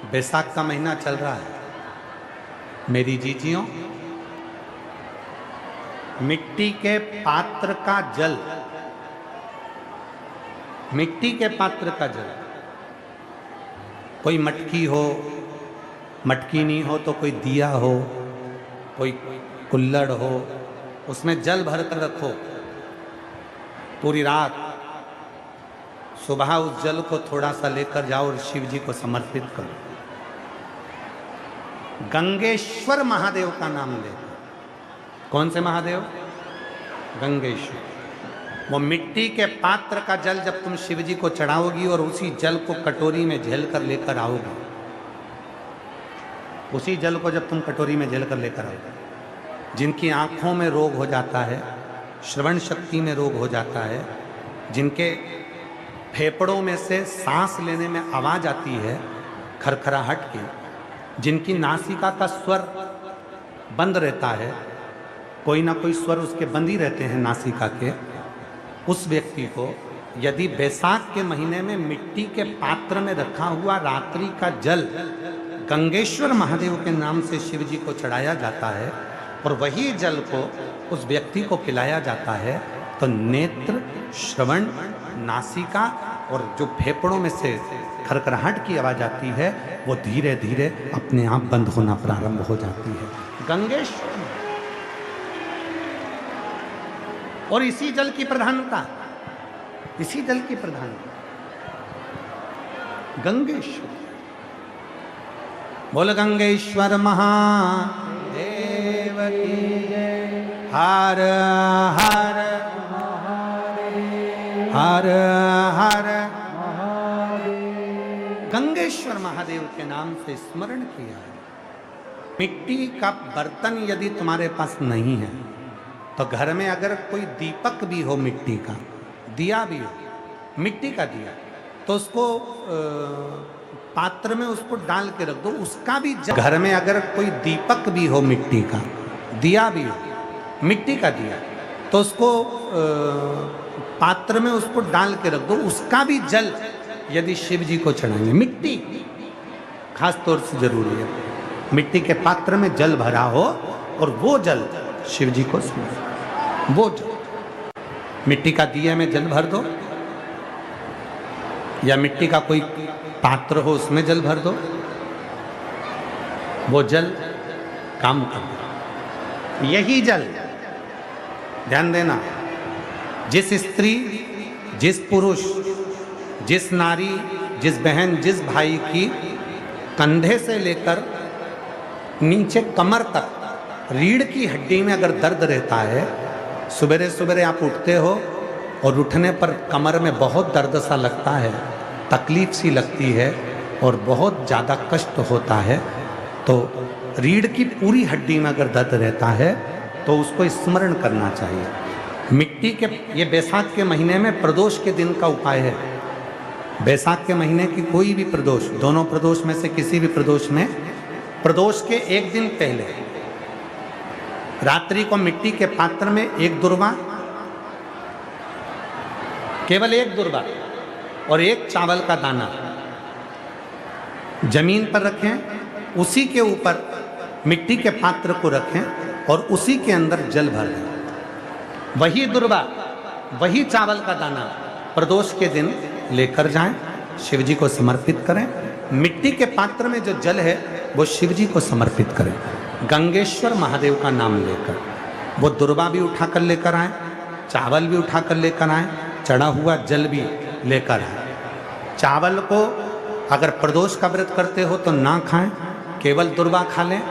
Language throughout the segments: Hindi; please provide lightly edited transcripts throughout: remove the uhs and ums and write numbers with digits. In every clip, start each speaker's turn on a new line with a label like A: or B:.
A: बैसाख का महीना चल रहा है मेरी जीजियों। मिट्टी के पात्र का जल, मिट्टी के पात्र का जल, कोई मटकी हो, मटकी नहीं हो तो कोई दिया हो, कोई कुल्हड़ हो, उसमें जल भर कर रखो पूरी रात। सुबह उस जल को थोड़ा सा लेकर जाओ और शिव जी को समर्पित करो। गंगेश्वर महादेव का नाम लेकर। कौन से महादेव? गंगेश्वर। वो मिट्टी के पात्र का जल जब तुम शिव जी को चढ़ाओगी और उसी जल को कटोरी में झेल कर लेकर आओगी, उसी जल को जब तुम कटोरी में झेल कर लेकर आओगे, जिनकी आंखों में रोग हो जाता है, श्रवण शक्ति में रोग हो जाता है, जिनके फेफड़ों में से सांस लेने में आवाज आती है खरखराहट की, जिनकी नासिका का स्वर बंद रहता है, कोई ना कोई स्वर उसके बंद ही रहते हैं नासिका के, उस व्यक्ति को यदि बैसाख के महीने में मिट्टी के पात्र में रखा हुआ रात्रि का जल गंगेश्वर महादेव के नाम से शिव जी को चढ़ाया जाता है और वही जल को उस व्यक्ति को पिलाया जाता है, तो नेत्र, श्रवण, नासिका और जो फेफड़ों में से खरखराहट की आवाज आती है वो धीरे धीरे अपने आप बंद होना प्रारंभ हो जाती है। गंगेश्वर। और इसी जल की प्रधानता, इसी जल की प्रधानता गंगेश्वर। बोल गंगेश्वर महादेव की जय। हर हर हर हर गंगेश्वर महादेव के नाम से स्मरण किया है। मिट्टी का बर्तन यदि तुम्हारे पास नहीं है तो घर में अगर कोई दीपक भी हो, मिट्टी का दिया भी हो, मिट्टी का दिया, तो उसको पात्र में उसको डाल के रख दो, उसका भी घर में अगर कोई दीपक भी हो, मिट्टी का दिया भी हो, मिट्टी का दिया, तो उसको पात्र में उसको डाल के रख दो, उसका भी जल यदि शिव जी को चढ़ाएंगे, मिट्टी खास तौर से जरूरी है, मिट्टी के पात्र में जल भरा हो और वो जल शिव जी को, वो जल मिट्टी का दिया में जल भर दो, या मिट्टी का कोई पात्र हो उसमें जल भर दो, वो जल काम कर दो। यही जल, ध्यान देना, जिस स्त्री, जिस पुरुष, जिस नारी, जिस बहन, जिस भाई की कंधे से लेकर नीचे कमर तक रीढ़ की हड्डी में अगर दर्द रहता है, सुबह सुबह आप उठते हो और उठने पर कमर में बहुत दर्द सा लगता है, तकलीफ सी लगती है और बहुत ज़्यादा कष्ट होता है, तो रीढ़ की पूरी हड्डी में अगर दर्द रहता है तो उसको स्मरण करना चाहिए। मिट्टी के, ये बैसाख के महीने में प्रदोष के दिन का उपाय है। बैसाख के महीने की कोई भी प्रदोष, दोनों प्रदोष में से किसी भी प्रदोष में, प्रदोष के एक दिन पहले रात्रि को मिट्टी के पात्र में एक दुर्वा, केवल एक दुर्वा और एक चावल का दाना जमीन पर रखें, उसी के ऊपर मिट्टी के पात्र को रखें और उसी के अंदर जल भर दें। वही दुर्वा, वही चावल का दाना प्रदोष के दिन लेकर जाएं, शिव जी को समर्पित करें। मिट्टी के पात्र में जो जल है वो शिव जी को समर्पित करें, गंगेश्वर महादेव का नाम लेकर। वो दुर्वा भी उठाकर लेकर आए, चावल भी उठाकर लेकर आए, चढ़ा हुआ जल भी लेकर आए। चावल को अगर प्रदोष का व्रत करते हो तो ना खाएं, केवल दुर्वा खा लें,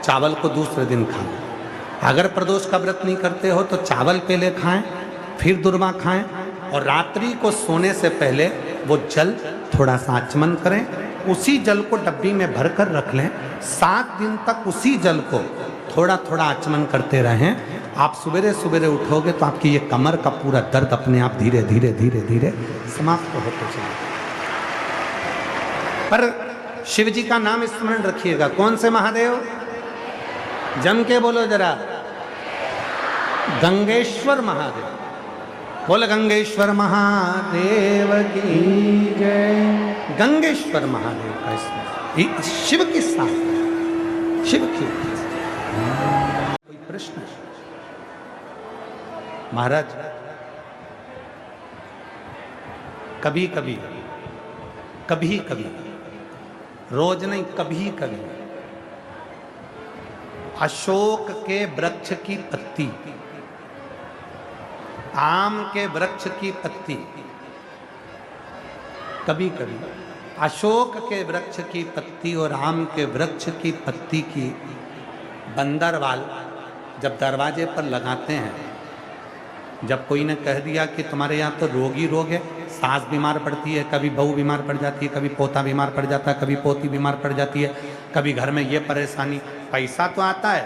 A: चावल को दूसरे दिन खा लें। अगर प्रदोष का व्रत नहीं करते हो तो चावल पहले खाएं, फिर दुर्वा खाएं और रात्रि को सोने से पहले वो जल थोड़ा सा आचमन करें, उसी जल को डब्बी में भरकर रख लें। 7 दिन तक उसी जल को थोड़ा थोड़ा आचमन करते रहें। आप सवेरे सवेरे उठोगे तो आपकी ये कमर का पूरा दर्द अपने आप धीरे धीरे धीरे धीरे समाप्त होते चले। पर शिव जी का नाम स्मरण रखिएगा। कौन से महादेव? जम के बोलो जरा, गंगेश्वर महादेव। बोल गंगेश्वर महादेव की जय। गंगेश्वर महादेव का स्मरण। शिव के साथ, शिव के कोई प्रश्न? महाराज कभी कभी, कभी कभी, रोज नहीं, कभी कभी अशोक के वृक्ष की पत्ती, आम के वृक्ष की पत्ती, कभी कभी अशोक के वृक्ष की पत्ती और आम के वृक्ष की पत्ती की बंदरवाल जब दरवाजे पर लगाते हैं, जब कोई ने कह दिया कि तुम्हारे यहाँ तो रोग ही रोग है, सास बीमार पड़ती है, कभी बहू बीमार पड़ जाती है, कभी पोता बीमार पड़ जाता है, कभी पोती बीमार पड़ जाती है, कभी घर में ये परेशानी, पैसा तो आता है,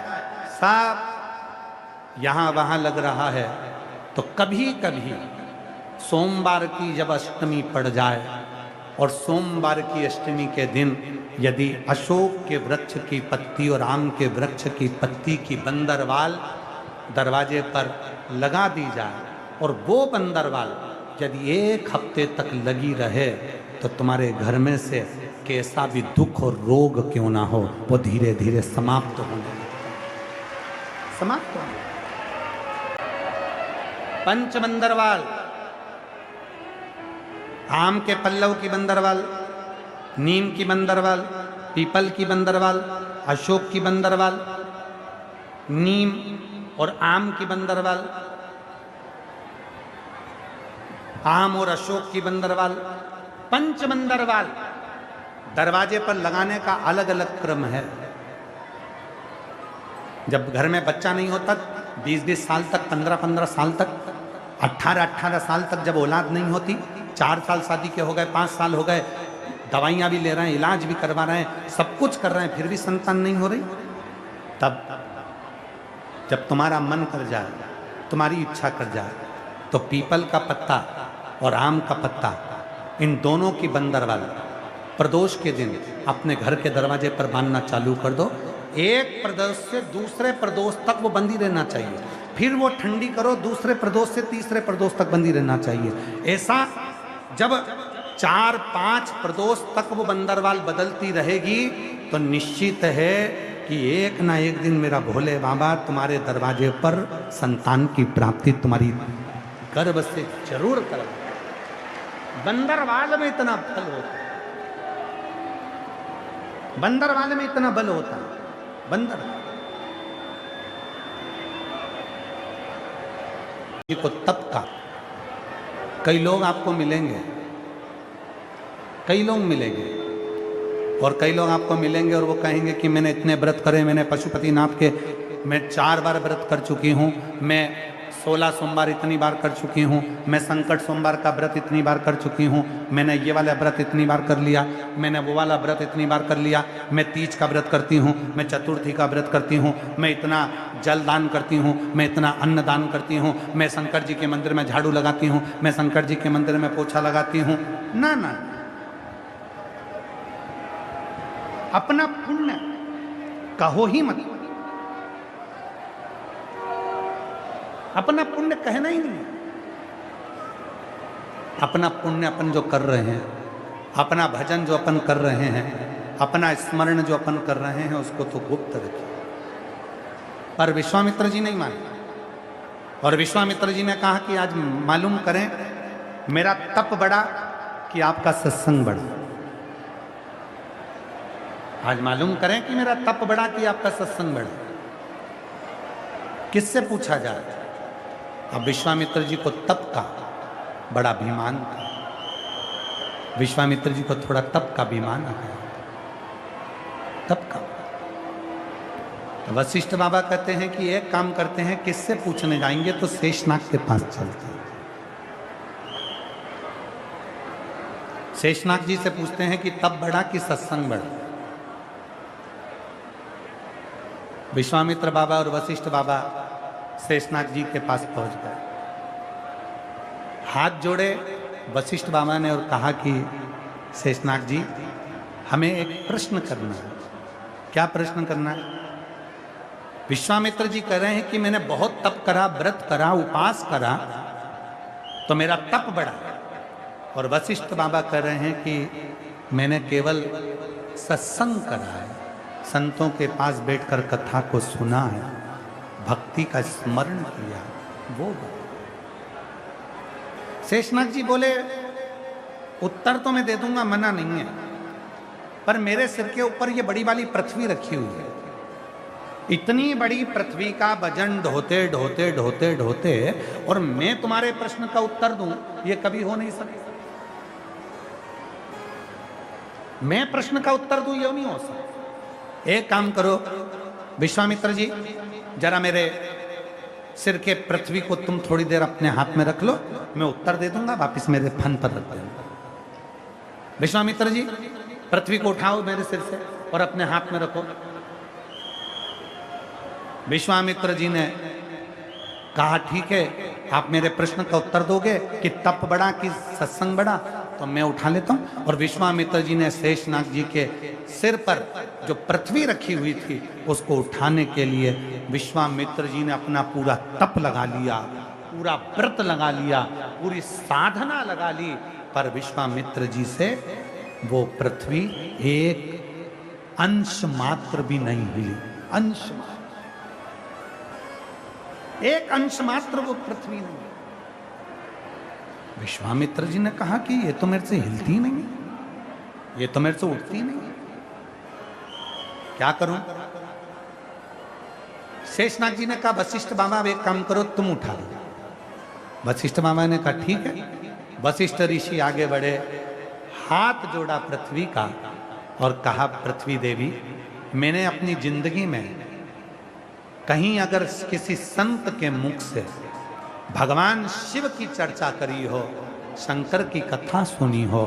A: सब यहाँ वहाँ लग रहा है, तो कभी कभी सोमवार की जब अष्टमी पड़ जाए और सोमवार की अष्टमी के दिन यदि अशोक के वृक्ष की पत्ती और आम के वृक्ष की पत्ती की बंदरवाल दरवाजे पर लगा दी जाए और वो बंदरवाल यदि एक हफ्ते तक लगी रहे तो तुम्हारे घर में से कैसा भी दुख और रोग क्यों ना हो वो धीरे धीरे समाप्त होने लगता है, समाप्त होने। पंच बंदरवाल, आम के पल्लव की बंदरवाल, नीम की बंदरवाल, पीपल की बंदरवाल, अशोक की बंदरवाल, नीम और आम की बंदरवाल, आम और अशोक की बंदरवाल, पंच बंदरवाल दरवाजे पर लगाने का अलग अलग क्रम है। जब घर में बच्चा नहीं होता, 20-20 साल तक, 15-15 साल तक, 18-18 साल तक जब औलाद नहीं होती, 4 साल शादी के हो गए, 5 साल हो गए, दवाइयाँ भी ले रहे हैं, इलाज भी करवा रहे हैं, सब कुछ कर रहे हैं, फिर भी संतान नहीं हो रही, तब जब तुम्हारा मन कर जाए, तुम्हारी इच्छा कर जाए, तो पीपल का पत्ता और आम का पत्ता, इन दोनों की बंदरवाल प्रदोष के दिन अपने घर के दरवाजे पर बांधना चालू कर दो। एक प्रदोष से दूसरे प्रदोष तक वो बंदी रहना चाहिए, फिर वो ठंडी करो, दूसरे प्रदोष से तीसरे प्रदोष तक बंदी रहना चाहिए। ऐसा जब 4-5 प्रदोष तक वो बंदरवाल बदलती रहेगी तो निश्चित है कि एक ना एक दिन मेरा भोले बाबा तुम्हारे दरवाजे पर संतान की प्राप्ति तुम्हारी गर्भ से जरूर कर। बंदरवाल में इतना बल होता है, बंदरवाल में इतना बल होता है। बंदर को तप का, कई लोग आपको मिलेंगे, कई लोग मिलेंगे और कई लोग आपको मिलेंगे और वो कहेंगे कि मैंने इतने व्रत करे, मैंने पशुपतिनाथ के मैं 4 बार व्रत कर चुकी हूँ, मैं 16 सोमवार इतनी बार कर चुकी हूँ, मैं संकट सोमवार का व्रत इतनी बार कर चुकी हूँ, मैंने ये वाला व्रत इतनी बार कर लिया, मैंने वो वाला व्रत इतनी बार कर लिया, मैं तीज का व्रत करती हूँ, मैं चतुर्थी का व्रत करती हूँ, मैं इतना जल दान करती हूँ, मैं इतना अन्न दान करती हूँ, मैं शंकर जी के मंदिर में झाड़ू लगाती हूँ, मैं शंकर जी के मंदिर में पोछा लगाती हूँ। ना ना, अपना पुण्य कहो ही मत, अपना पुण्य कहना ही नहीं। अपना पुण्य अपन जो कर रहे हैं, अपना भजन जो अपन कर रहे हैं, अपना स्मरण जो अपन कर रहे हैं, उसको तो गुप्त रखिए। पर विश्वामित्र जी नहीं माने और विश्वामित्र जी ने कहा कि आज मालूम करें मेरा तप बढ़ा कि आपका सत्संग बढ़ा। आज मालूम करें कि मेरा तप बढ़ा कि आपका सत्संग बढ़ा। किससे पूछा जाए? अब विश्वामित्र जी को तप का बड़ा अभिमान था, विश्वामित्र जी को थोड़ा तप का अभिमान है, तप का। तो वशिष्ठ बाबा कहते हैं कि एक काम करते हैं, किससे पूछने जाएंगे तो शेषनाग के पास चलते हैं। शेषनाग जी से पूछते हैं कि तप बढ़ा कि सत्संग बढ़ा। विश्वामित्र बाबा और वशिष्ठ बाबा शेषनाग जी के पास पहुंच गए, हाथ जोड़े वशिष्ठ बाबा ने और कहा कि शेषनाग जी हमें एक प्रश्न करना है। क्या प्रश्न करना है? विश्वामित्र जी कह रहे हैं कि मैंने बहुत तप करा, व्रत करा, उपास करा तो मेरा तप बढ़ा, और वशिष्ठ बाबा कह रहे हैं कि मैंने केवल सत्संग करा है, संतों के पास बैठकर कथा को सुना है, भक्ति का स्मरण किया, वो शेषनाग जी बोले उत्तर तो मैं दे दूंगा, मना नहीं है, पर मेरे सिर के ऊपर ये बड़ी वाली पृथ्वी रखी हुई है, इतनी बड़ी पृथ्वी का वजन ढोते ढोते ढोते ढोते और मैं तुम्हारे प्रश्न का उत्तर दूं, ये कभी हो नहीं सकता। मैं प्रश्न का उत्तर दूं, ये नहीं हो सकता। एक काम करो विश्वामित्र जी, जरा मेरे सिर के पृथ्वी को तुम थोड़ी देर अपने हाथ में रख लो, मैं उत्तर दे दूंगा, वापिस मेरे फन पर रख देना। विश्वामित्र जी पृथ्वी को उठाओ मेरे सिर से और अपने हाथ में रखो। विश्वामित्र जी ने कहा ठीक है, आप मेरे प्रश्न का उत्तर दोगे कि तप बड़ा कि सत्संग बड़ा, तो मैं उठा लेता हूं। और विश्वामित्र जी ने शेषनाग जी के सिर पर जो पृथ्वी रखी हुई थी उसको उठाने के लिए विश्वामित्र जी ने अपना पूरा तप लगा लिया, पूरा व्रत लगा लिया, पूरी साधना लगा ली, पर विश्वामित्र जी से वो पृथ्वी एक अंश मात्र भी नहीं हिली। अंश मात्र, एक अंश मात्र वो पृथ्वी नहीं। विश्वामित्र जी ने कहा कि ये तो मेरे से हिलती नहीं, ये तो मेरे से उठती नहीं, क्या करूं? शेषनाग जी ने कहा वशिष्ठ बाबा एक काम करो, तुम उठा दो। वशिष्ठ बाबा ने कहा ठीक है। वशिष्ठ ऋषि आगे बढ़े, हाथ जोड़ा पृथ्वी का और कहा पृथ्वी देवी, मैंने अपनी जिंदगी में कहीं अगर किसी संत के मुख से भगवान शिव की चर्चा करी हो, शंकर की कथा सुनी हो,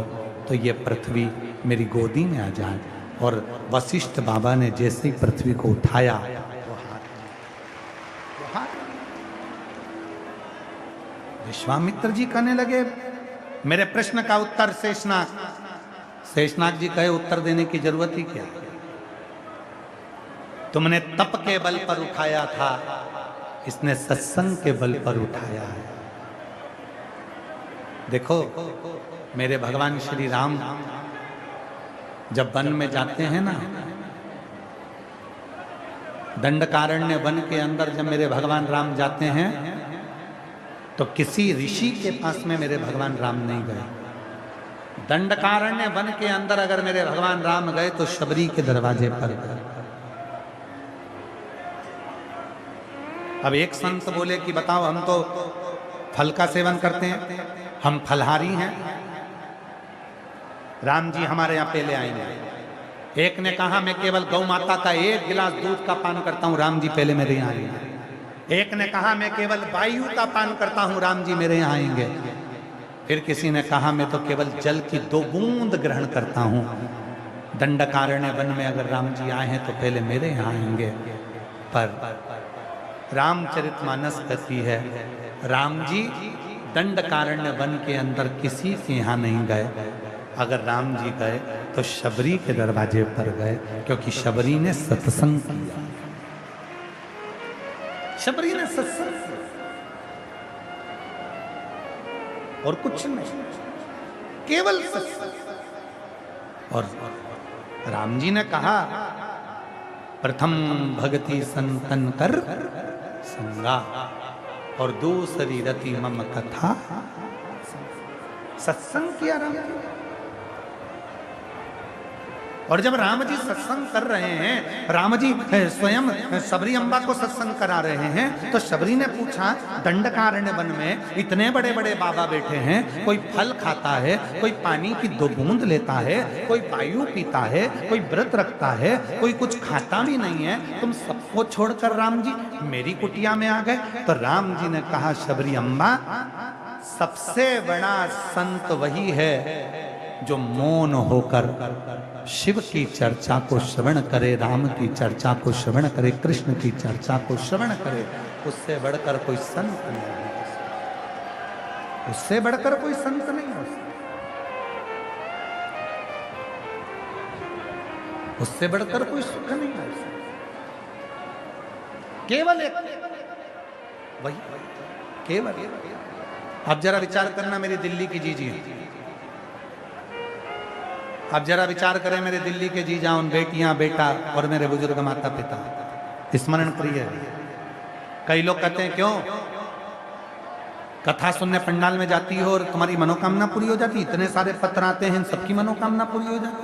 A: तो ये पृथ्वी मेरी गोदी में आ जाए। और वशिष्ठ बाबा ने जैसे ही पृथ्वी को उठाया, वो हाथ विश्वामित्र जी कहने लगे मेरे प्रश्न का उत्तर शेषनाग। शेषनाग जी कहे उत्तर देने की जरूरत ही क्या, तुमने तप के बल पर उठाया था, इसने सत्संग के बल पर उठाया है। देखो मेरे भगवान श्री राम जब वन में जाते हैं ना, दंडकारण्य वन के अंदर जब मेरे भगवान राम जाते हैं तो किसी ऋषि के पास में मेरे भगवान राम नहीं गए। दंडकारण्य वन के अंदर अगर मेरे भगवान राम गए तो शबरी के दरवाजे पर गए। अब एक संत बोले कि बताओ हम तो फल का सेवन करते हैं, हम फलहारी हैं, राम जी हमारे यहाँ पहले आएंगे। एक ने कहा मैं केवल गौ माता का एक गिलास दूध का पान करता हूँ, राम जी पहले मेरे यहाँ आएंगे। एक ने कहा मैं केवल वायु का पान करता हूँ, राम जी मेरे यहाँ आएंगे। फिर किसी ने कहा मैं तो केवल जल की 2 बूंद ग्रहण करता हूँ। दंडकारण्य वन में अगर राम जी आए हैं तो पहले मेरे यहाँ आएंगे। पर रामचरितमानस कहती है राम जी दंडकारण्य वन के अंदर किसी के यहाँ नहीं गए, अगर राम जी गए तो शबरी के दरवाजे पर गए, क्योंकि शबरी ने सत्संग किया। शबरी ने सत्संग किया और कुछ नहीं, केवल सत्संग। और राम जी ने कहा प्रथम भगति संतन कर संगा और दूसरी रति मम कथा। सत्संग किया राम जी। और जब राम जी सत्संग कर रहे हैं, राम जी स्वयं शबरी अम्बा को सत्संग करा रहे हैं, तो शबरी ने पूछा दंडकारण्य वन में इतने बड़े बड़े बाबा बैठे हैं, कोई फल खाता है, कोई पानी की 2 बूंद लेता है, कोई वायु पीता है, कोई व्रत रखता है, कोई कुछ खाता भी नहीं है, तुम सबको छोड़कर राम जी मेरी कुटिया में आ गए। तो राम जी ने कहा शबरी अम्बा, सबसे बड़ा संत वही है जो मौन होकर शिव की चर्चा को श्रवण करे, राम की चर्चा को श्रवण करे, कृष्ण की चर्चा को श्रवण करे। उससे बढ़कर कोई संत नहीं हो सकता, उससे बढ़कर कोई संत नहीं हो सकता, उससे बढ़कर कोई सुख नहीं हो सकता। केवल एक वही, केवल। अब जरा विचार करना मेरी दिल्ली की जीजी, अब जरा विचार करें मेरे दिल्ली के जी जान, बेटियां, बेटा और मेरे बुजुर्ग माता पिता, स्मरण करिए। कई लोग कहते हैं क्यों कथा सुनने पंडाल में जाती हो और तुम्हारी मनोकामना पूरी हो जाती, इतने सारे पत्र आते हैं, सबकी मनोकामना पूरी हो जाती।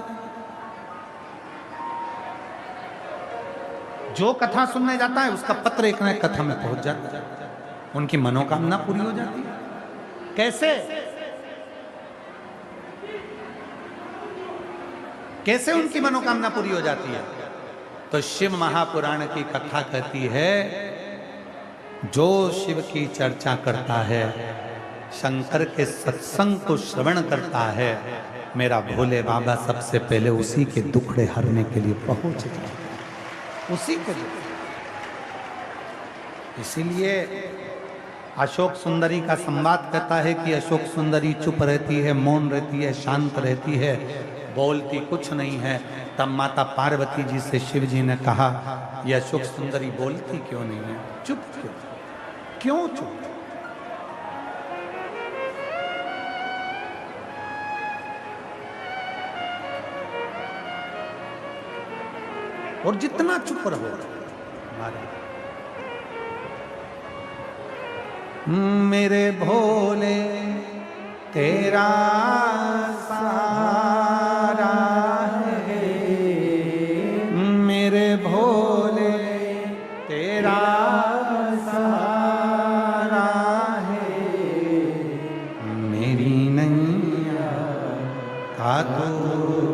A: जो कथा सुनने जाता है उसका पत्र एक न एक कथा में पहुंच जाता है, उनकी मनोकामना पूरी हो जाती है। कैसे कैसे उनकी मनोकामना पूरी हो जाती है? तो शिव महापुराण की कथा कहती है, जो शिव की चर्चा करता है, शंकर के सत्संग को श्रवण करता है, मेरा भोले बाबा सबसे पहले उसी के दुखड़े हरने के लिए पहुंच जाते हैं, उसी के लिए। इसीलिए अशोक सुंदरी का संवाद कहता है कि अशोक सुंदरी चुप रहती है, मौन रहती है, शांत रहती है, बोलती कुछ नहीं है। तब माता पार्वती जी से शिव जी ने कहा, यह अशोक सुंदरी बोलती क्यों नहीं है, चुप क्यों चुप? और जितना चुप रहो, मेरे भोले तेरा सहारा है, मेरे भोले तेरा सहारा है, मेरी नैया का तो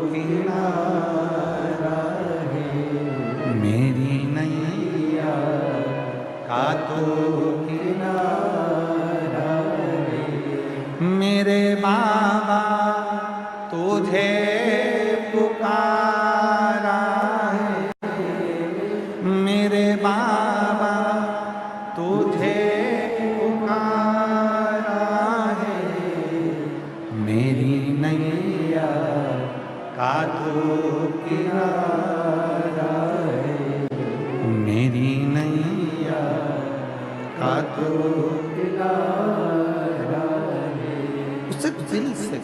A: किनारा है, मेरी नैया का तो किनारा है, मेरे बाबा तुझे पुकारा है, मेरे बाबा तुझे पुकारा है, मेरी नैया का तो किनारा है, मेरी नैया का तो किनारा है। उससे दिल से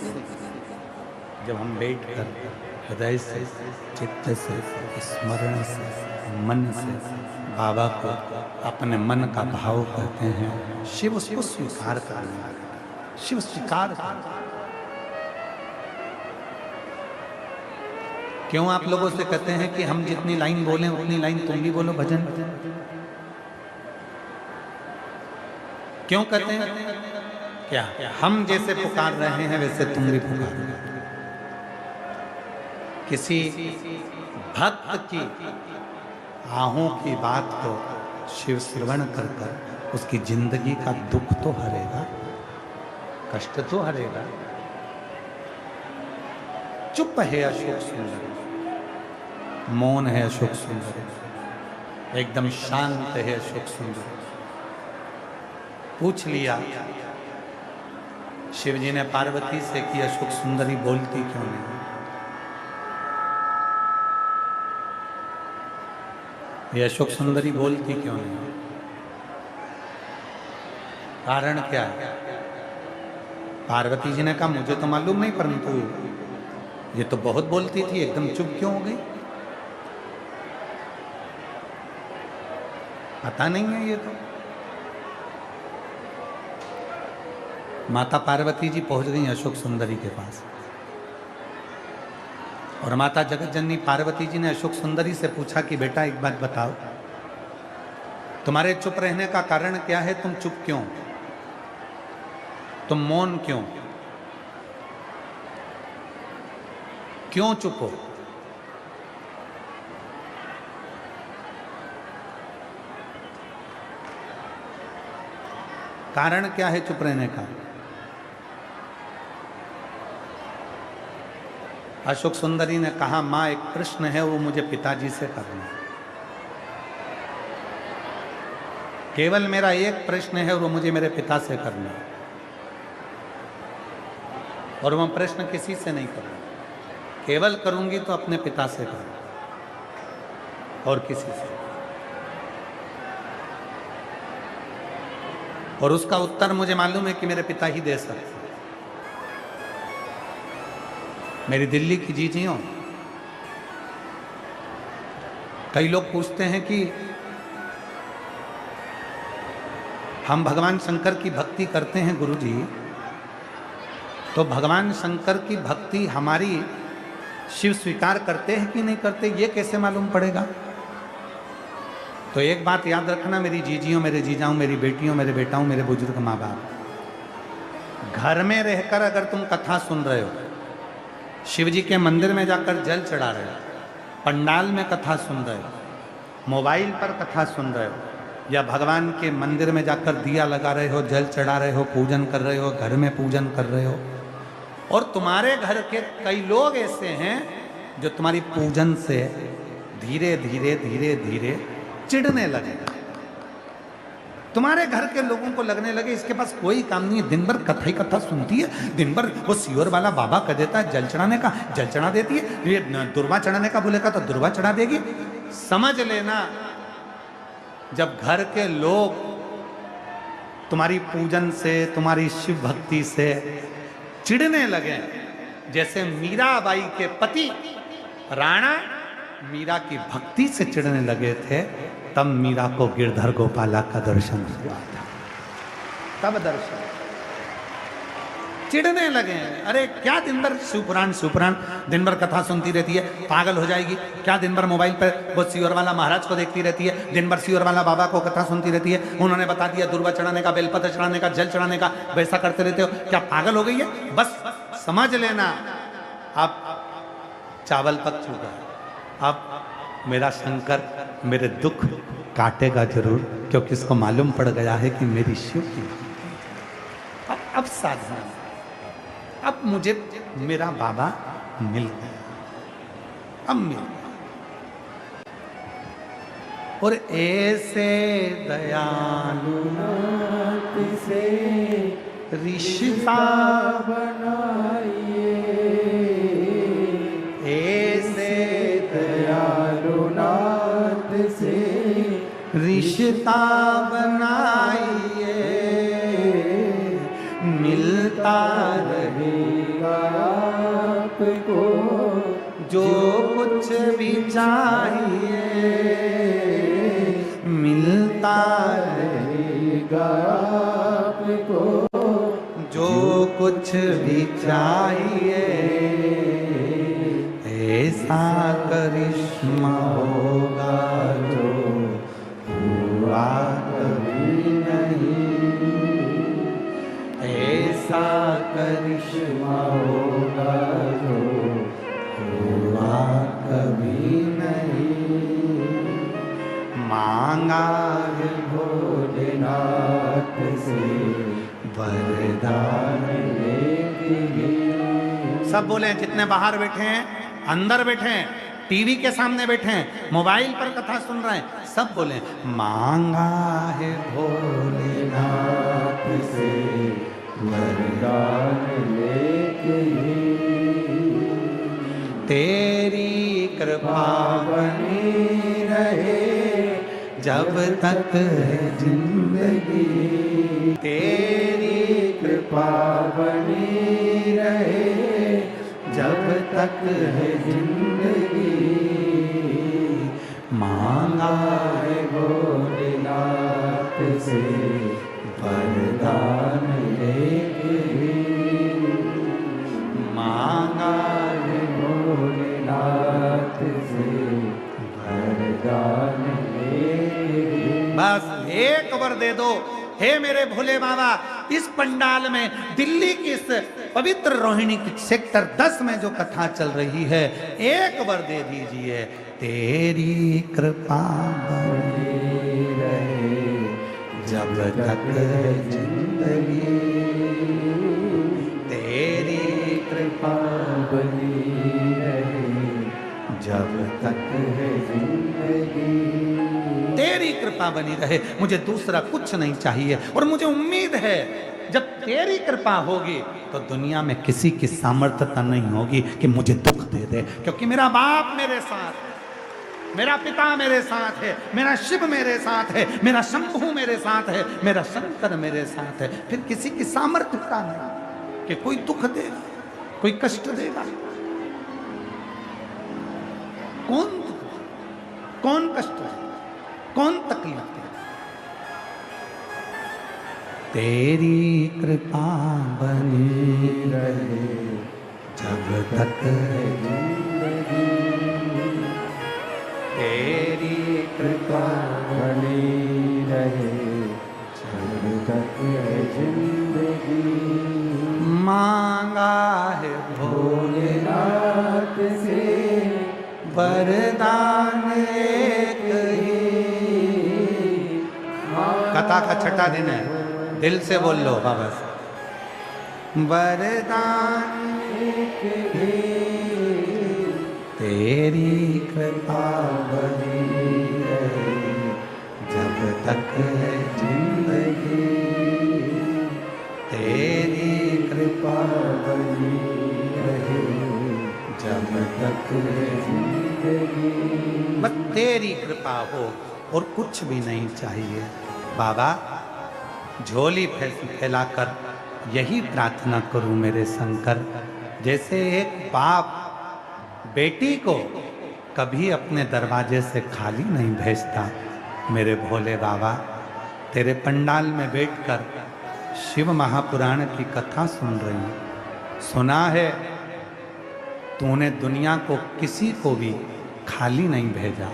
A: जब हम बैठ कर हृदय से, चित्त से, स्मरण से, मन से बाबा को अपने मन का भाव करते हैं, शिव उसको स्वीकार करने लगता है, शिव स्वीकार करता है। क्यों आप लोगों से कहते हैं कि हम जितनी लाइन बोलें उतनी लाइन तुम भी बोलो भजन? क्यों कहते हैं? क्या हम जैसे पुकार रहे हैं वैसे तुम भी पुकारो। किसी भक्त की आहों की बात को शिव श्रवण कर कर उसकी जिंदगी का दुख तो हरेगा, कष्ट तो हरेगा। चुप है अशोक सुंदर, मौन है अशोक सुंदर, एकदम शांत है अशोक सुंदर। पूछ लिया शिव जी ने पार्वती से कि अशोक सुंदरी बोलती क्यों नहीं? ये अशोक सुंदरी बोलती क्यों नहीं? कारण क्या है? पार्वती जी ने कहा मुझे तो मालूम नहीं, परंतु ये तो बहुत बोलती थी, एकदम चुप क्यों हो गई? पता नहीं है ये तो। माता पार्वती जी पहुंच गई अशोक सुंदरी के पास और माता जगत जननी पार्वती जी ने अशोक सुंदरी से पूछा कि बेटा एक बात बताओ, तुम्हारे चुप रहने का कारण क्या है? तुम चुप क्यों? तुम मौन क्यों? क्यों चुप हो? कारण क्या है चुप रहने का? अशोक सुंदरी ने कहा मां एक प्रश्न है, वो मुझे पिताजी से करना है। केवल मेरा एक प्रश्न है और वो मुझे मेरे पिता से करना है, और वह प्रश्न किसी से नहीं करूंगा। केवल करूंगी तो अपने पिता से करूंगा और किसी से। और उसका उत्तर मुझे मालूम है कि मेरे पिता ही दे सकते। मेरी दिल्ली की जीजियों, कई लोग पूछते हैं कि हम भगवान शंकर की भक्ति करते हैं गुरुजी, तो भगवान शंकर की भक्ति हमारी शिव स्वीकार करते हैं कि नहीं करते, ये कैसे मालूम पड़ेगा? तो एक बात याद रखना मेरी जीजियों, मेरे जीजाओं, मेरी बेटियों, मेरे बेटाओं, मेरे बुजुर्ग माँ बाप, घर में रहकर अगर तुम कथा सुन रहे हो, शिव जी के मंदिर में जाकर जल चढ़ा रहे हो, पंडाल में कथा सुन रहे हो, मोबाइल पर कथा सुन रहे हो, या भगवान के मंदिर में जाकर दिया लगा रहे हो, जल चढ़ा रहे हो, पूजन कर रहे हो, घर में पूजन कर रहे हो, और तुम्हारे घर के कई लोग ऐसे हैं जो तुम्हारी पूजन से धीरे धीरे धीरे धीरे चिढ़ने लगे, तुम्हारे घर के लोगों को लगने लगे इसके पास कोई काम नहीं है, दिन भर कथा ही कथा सुनती है, दिन भर वो सियोर वाला बाबा कह देता है जल चढ़ाने का, जल चढ़ा देती है, ये दुर्वा चढ़ाने का बोलेगा तो दुर्वा चढ़ा देगी। समझ लेना, जब घर के लोग तुम्हारी पूजन से, तुम्हारी शिव भक्ति से चिढ़ने लगे, जैसे मीराबाई के पति राणा मीरा की भक्ति से चिढ़ने लगे थे, तब मीरा को गिरधर गोपाला का दर्शन हुआ था, तब दर्शन। चिढ़ने लगे, अरे क्या दिन भर शिवपुराण शिवपुराण दिन भर कथा सुनती रहती है, पागल हो जाएगी क्या? दिन भर मोबाइल पर वो सियोर वाला महाराज को देखती रहती है, दिन भर सियोर वाला बाबा को कथा सुनती रहती है, उन्होंने बता दिया दुर्वा चढ़ाने का, बेलपत्र चढ़ाने का, जल चढ़ाने का, वैसा करते रहते हो, क्या पागल हो गई है? बस समझ लेना, आप चावल पक चुका है, अब मेरा शंकर मेरे दुख काटेगा जरूर, क्योंकि इसको मालूम पड़ गया है कि मेरी शिव की अब साधना, अब मुझे मेरा बाबा मिल गया, अब मिल गया। और ऐसे दयालु से रिश्ता बनाइए, ऐसे दयालु नाथ से रिश्ता बनाइए, मिलता रहेगा आपको जो कुछ भी चाहिए, मिलता रहेगा आपको जो कुछ भी चाहिए, ऐसा करिश्मा होगा जो हुआ कभी नहीं, ऐसा करिश्मा होगा जो हुआ कभी नहीं। मांगा है भोलेनाथ से वरदान लेके, सब बोले जितने बाहर बैठे हैं, अंदर बैठे हैं, टीवी के सामने बैठे हैं, मोबाइल पर कथा सुन रहे हैं, सब बोले मांगा है भोलेनाथ से वरदान लेके, तेरी कृपा बनी रहे जब तक है जिंदगी, तेरी कृपा बनी रहे जब तक है जिंदगी, मांगा है भोलेनाथ से वरदान लेके, मांगा है भोलेनाथ से वरदान लेके। बस एक वर दे दो, हे मेरे भोले बाबा, इस पंडाल में दिल्ली की इस पवित्र रोहिणी की सेक्टर 10 में जो कथा चल रही है, एक वर दे दीजिए, तेरी कृपा बनी रहे जब तक है जिंदगी, तेरी कृपा बनी रहे जब तक है जिंदगी, तेरी कृपा बनी रहे, मुझे दूसरा कुछ नहीं चाहिए। और मुझे उम्मीद है जब तेरी कृपा होगी तो दुनिया में किसी की सामर्थ्यता नहीं होगी कि मुझे दुख दे दे, क्योंकि मेरा बाप मेरे साथ है, मेरा पिता मेरे साथ है, मेरा शिव मेरे साथ है, मेरा शंभू मेरे साथ है, मेरा शंकर मेरे साथ है। फिर किसी की सामर्थ्यता नहीं कि कोई दुख देगा, कोई कष्ट देगा। कौन कष्ट है, कौन तकलीफ है? तेरी कृपा बनी रहे जब तक है जिंदगी, तेरी कृपा
B: बनी रहे जब तक है जिंदगी।
A: मांगा है
B: भोलेनाथ से
A: वरदान एक ही। कथा का छठा दिन है, दिल से बोल लो बाबा से। वरदान
B: एक ही,
A: तेरी कृपा बनी रहे जब तक है जिंदगी, तेरी कृपा
B: बनी रहे जब तक है जिंदगी।
A: बस तेरी कृपा हो और कुछ भी नहीं चाहिए। बाबा झोली फैलाकर यही प्रार्थना करूं मेरे शंकर, जैसे एक बाप बेटी को कभी अपने दरवाजे से खाली नहीं भेजता। मेरे भोले बाबा तेरे पंडाल में बैठकर शिव महापुराण की कथा सुन रही हूं। सुना है तूने दुनिया को किसी को भी खाली नहीं भेजा,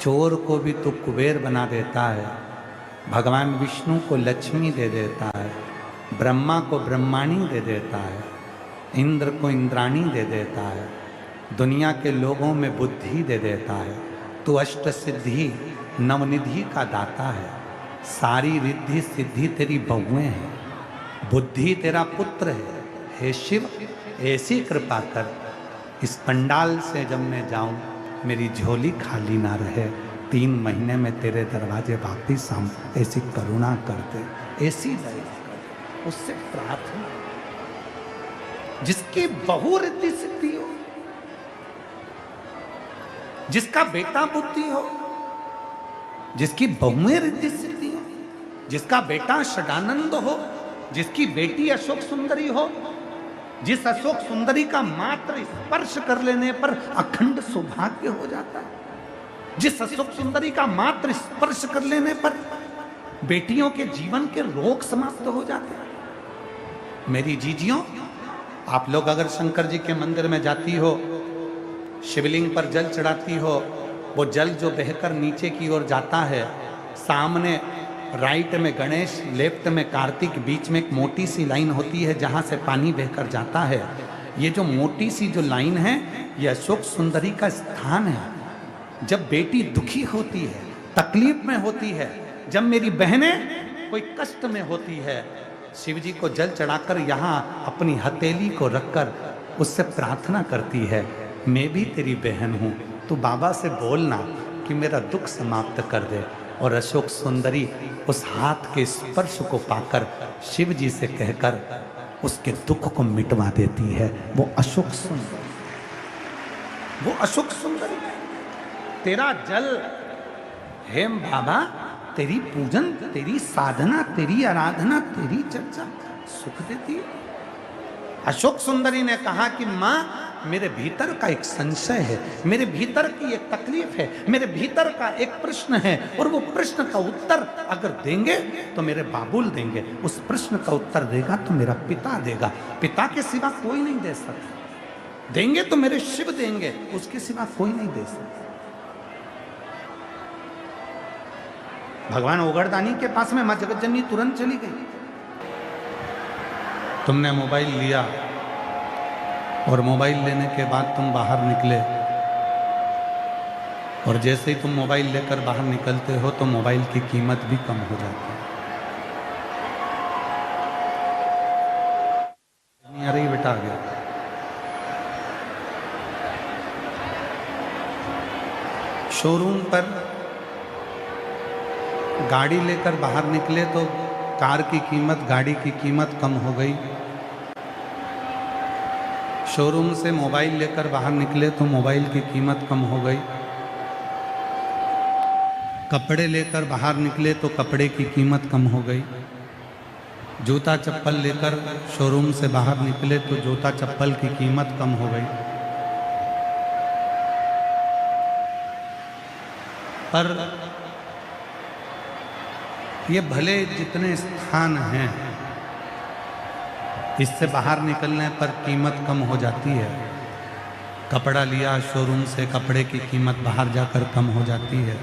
A: चोर को भी तू कुबेर बना देता है, भगवान विष्णु को लक्ष्मी दे देता है, ब्रह्मा को ब्रह्माणी दे देता है, इंद्र को इंद्राणी दे देता है, दुनिया के लोगों में बुद्धि दे देता है। तू अष्ट सिद्धि नवनिधि का दाता है, सारी रिद्धि सिद्धि तेरी बहुएं हैं, बुद्धि तेरा पुत्र है। हे शिव ऐसी कृपा कर, इस पंडाल से जब मैं जाऊं मेरी झोली खाली ना रहे, 3 महीने में तेरे दरवाजे वापिस आऊं, ऐसी करुणा कर दे, ऐसी दया कर। उससे प्रार्थना, जिसकी बहु रिद्धि सिद्धि हो, जिसका बेटा बुद्धि हो, जिसकी बहुएं रिद्धि सिद्धि हो, जिसका बेटा षडानंद हो, जिसकी बेटी अशोक सुंदरी हो, जिस अशोक सुंदरी का मात्र स्पर्श कर लेने पर अखंड सौभाग्य हो जाता है, जिस अशोक सुंदरी का मात्र स्पर्श कर लेने पर बेटियों के जीवन के रोग समाप्त हो जाते हैं। मेरी जीजियों, आप लोग अगर शंकर जी के मंदिर में जाती हो, शिवलिंग पर जल चढ़ाती हो, वो जल जो बहकर नीचे की ओर जाता है, सामने राइट में गणेश, लेफ्ट में कार्तिक, बीच में एक मोटी सी लाइन होती है जहाँ से पानी बहकर जाता है। ये जो मोटी सी जो लाइन है, ये अशोक सुंदरी का स्थान है। जब बेटी दुखी होती है, तकलीफ में होती है, जब मेरी बहनें कोई कष्ट में होती है, शिव जी को जल चढ़ाकर यहाँ अपनी हथेली को रखकर उससे प्रार्थना करती है, मैं भी तेरी बहन हूँ, तू बाबा से बोलना कि मेरा दुख समाप्त कर दे। और अशोक सुंदरी उस हाथ के स्पर्श को पाकर शिव जी से कहकर उसके दुख को मिटवा देती है। वो अशोक सुंदरी, वो अशोक सुंदरी, तेरा जल हेम बाबा, तेरी पूजन, तेरी साधना, तेरी आराधना, तेरी चर्चा सुख देती है। अशोक सुंदरी ने कहा कि माँ, मेरे भीतर का एक संशय है, मेरे भीतर की एक तकलीफ है, मेरे भीतर का एक प्रश्न है, और वो प्रश्न का उत्तर अगर देंगे तो मेरे बाबुल देंगे, उस प्रश्न का उत्तर देगा तो मेरा पिता देगा, पिता के सिवा कोई नहीं दे सकता, देंगे तो मेरे शिव देंगे, उसके सिवा कोई नहीं दे सकता। भगवान ओगरदानी के पास में मां जगतजननी तुरंत चली गई। तुमने मोबाइल लिया और मोबाइल लेने के बाद तुम बाहर निकले, और जैसे ही तुम मोबाइल लेकर बाहर निकलते हो तो मोबाइल की कीमत भी कम हो जाती है। नहीं आ रही बेटा, आ गया। शोरूम पर गाड़ी लेकर बाहर निकले तो कार की कीमत, गाड़ी की कीमत कम हो गई। शोरूम से मोबाइल लेकर बाहर निकले तो मोबाइल की कीमत कम हो गई। कपड़े लेकर बाहर निकले तो कपड़े की कीमत कम हो गई। जूता चप्पल लेकर शोरूम से बाहर निकले तो जूता चप्पल की कीमत कम हो गई। पर ये भले जितने स्थान हैं, इससे बाहर निकलने पर कीमत कम हो जाती है। कपड़ा लिया शोरूम से, कपड़े की कीमत बाहर जाकर कम हो जाती है।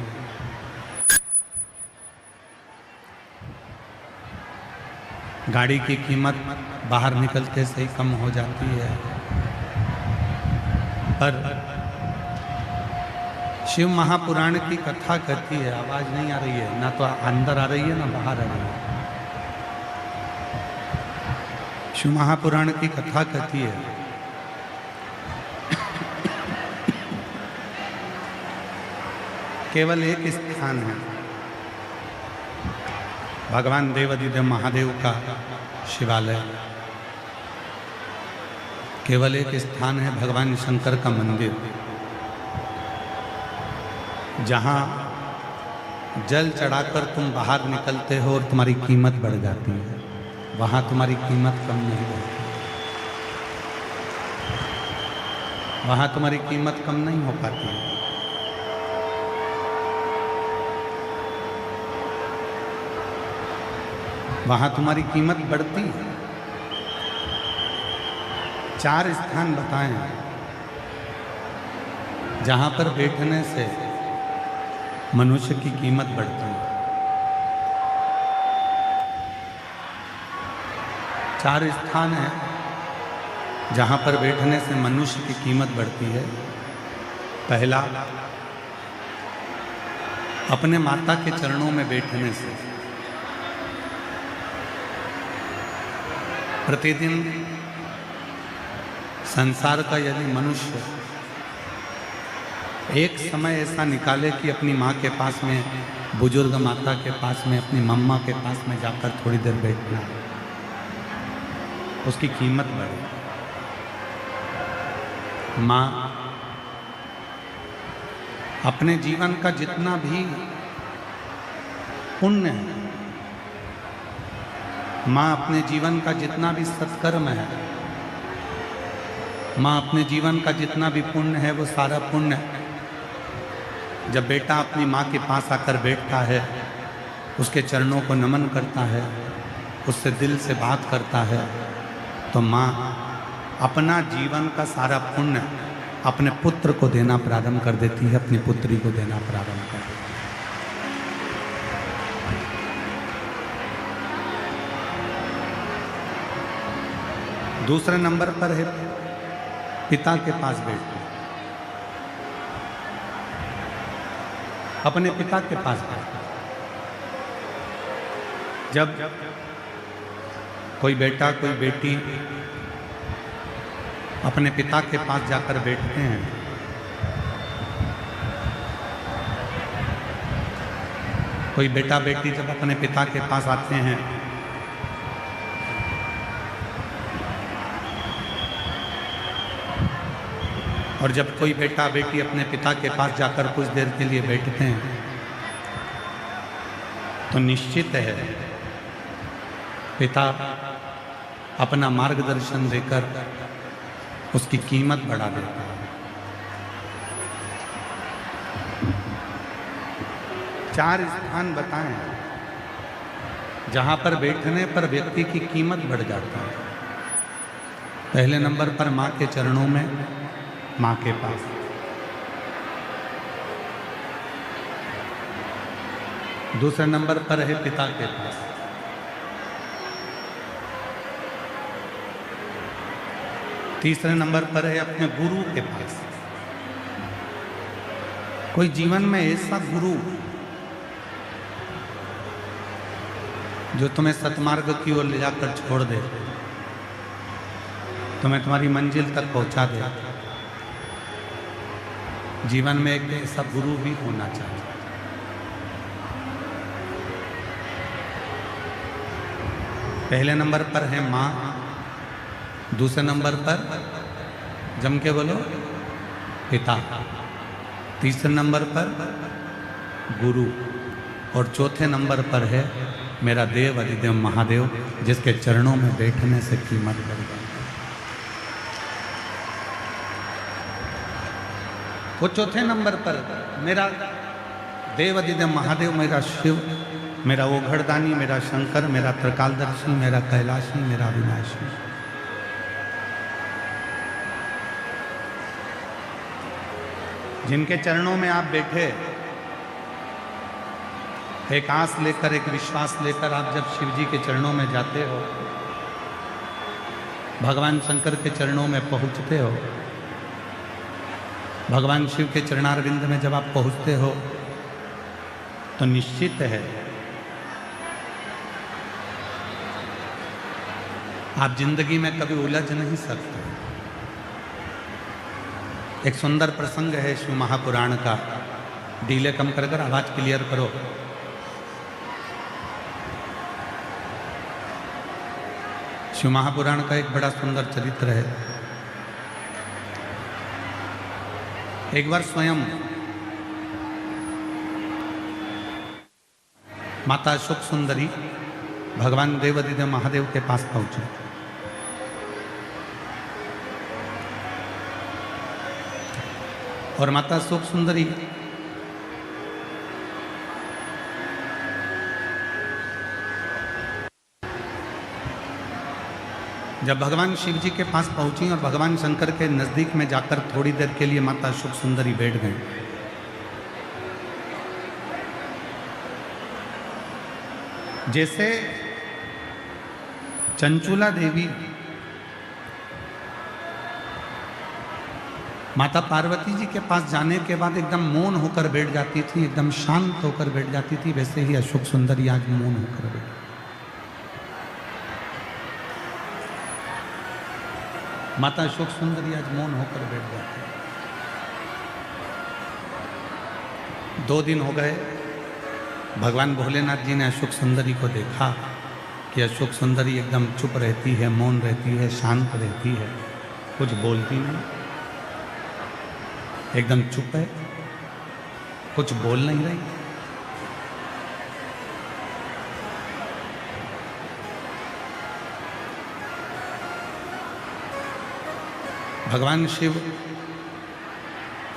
A: गाड़ी की कीमत बाहर निकलते से ही कम हो जाती है। पर शिव महापुराण की कथा कहती है, आवाज नहीं आ रही है, ना तो अंदर आ रही है ना बाहर आ रही है। शिव महापुराण की कथा कहती है, केवल एक स्थान है, भगवान देवाधिदेव महादेव का शिवालय। केवल एक स्थान है, भगवान शंकर का मंदिर, जहां जल चढ़ाकर तुम बाहर निकलते हो और तुम्हारी कीमत बढ़ जाती है। वहां तुम्हारी कीमत कम नहीं होती, वहां तुम्हारी कीमत कम नहीं हो पाती है। वहां तुम्हारी कीमत बढ़ती है। 4 स्थान बताए हैं जहां पर बैठने से मनुष्य की कीमत बढ़ती है। 4 स्थान हैं जहां पर बैठने से मनुष्य की कीमत बढ़ती है। पहला, अपने माता के चरणों में बैठने से। प्रतिदिन संसार का यदि मनुष्य एक समय ऐसा निकाले कि अपनी माँ के पास में, बुजुर्ग माता के पास में, अपनी मम्मा के पास में जाकर थोड़ी देर बैठना, उसकी कीमत बढ़े। माँ अपने जीवन का जितना भी पुण्य है, माँ अपने जीवन का जितना भी सत्कर्म है, माँ अपने जीवन का जितना भी पुण्य है, वो सारा पुण्य जब बेटा अपनी माँ के पास आकर बैठता है, उसके चरणों को नमन करता है, उससे दिल से बात करता है, तो माँ अपना जीवन का सारा पुण्य अपने पुत्र को देना प्रारंभ कर देती है, अपनी पुत्री को देना प्रारंभ कर देती है। दूसरे नंबर पर है पिता के पास बैठना। अपने पिता के पास बैठना। जब कोई बेटा कोई बेटी अपने पिता के पास जाकर बैठते हैं, कोई बेटा बेटी जब अपने पिता के पास आते हैं, और जब कोई बेटा बेटी अपने पिता के पास जाकर कुछ देर के लिए बैठते हैं, तो निश्चित है पिता अपना मार्गदर्शन देकर उसकी कीमत बढ़ा देता है। 4 स्थान बताएं जहां पर बैठने पर व्यक्ति की कीमत बढ़ जाता है। पहले नंबर पर माँ के चरणों में, माँ के पास। दूसरे नंबर पर है पिता के पास। तीसरे नंबर पर है अपने गुरु के पास। कोई जीवन में ऐसा गुरु जो तुम्हें सतमार्ग की ओर ले जाकर छोड़ दे, तुम्हें तुम्हारी मंजिल तक पहुंचा दे। जीवन में एक ऐसा गुरु भी होना चाहिए। पहले नंबर पर है माँ, दूसरे नंबर पर जम के बोलो पिता, तीसरे नंबर पर गुरु, और चौथे नंबर पर है मेरा देव अधिदेव महादेव, जिसके चरणों में बैठने से कीमत बढ़ जाती है। वो चौथे नंबर पर मेरा देवादिदेव महादेव मेरा शिव, मेरा ओघड़दानी, मेरा शंकर, मेरा त्रिकालदर्शी, मेरा कैलाशी, मेरा विनाशी। जिनके चरणों में आप बैठे, एक आस लेकर, एक विश्वास लेकर आप जब शिव जी के चरणों में जाते हो, भगवान शंकर के चरणों में पहुंचते हो, भगवान शिव के चरणारविंद में जब आप पहुंचते हो, तो निश्चित है आप जिंदगी में कभी उलझ नहीं सकते। एक सुंदर प्रसंग है शिव महापुराण का। डीले कम कर आवाज क्लियर करो। शिव महापुराण का एक बड़ा सुंदर चरित्र है। एक बार स्वयं माता सुख सुंदरी भगवान देवादिदेव महादेव के पास पहुंचे। और माता सुख सुंदरी जब भगवान शिव जी के पास पहुंची और भगवान शंकर के नजदीक में जाकर थोड़ी देर के लिए माता सुख सुंदरी बैठ गई, जैसे चंचूला देवी माता पार्वती जी के पास जाने के बाद एकदम मौन होकर बैठ जाती थी, एकदम शांत होकर बैठ जाती थी, वैसे ही अशोक सुंदरी आज मौन होकर बैठ। माता अशोक सुंदरी आज मौन होकर बैठ जाती। 2 दिन हो गए, भगवान भोलेनाथ जी ने अशोक सुंदरी को देखा कि अशोक सुंदरी एकदम चुप रहती है, मौन रहती है, शांत रहती है, कुछ बोलती नहीं, एकदम चुप है, कुछ बोल नहीं रही। भगवान शिव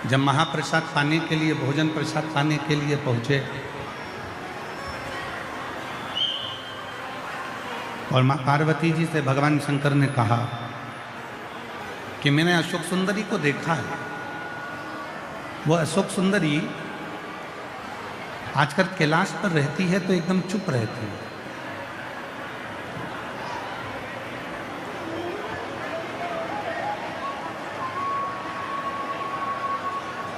A: जब महाप्रसाद पाने के लिए, भोजन प्रसाद पाने के लिए पहुंचे और मां पार्वती जी से भगवान शंकर ने कहा कि मैंने अशोक सुंदरी को देखा है, वो अशोक सुंदरी आजकल कैलाश पर रहती है तो एकदम चुप रहती है।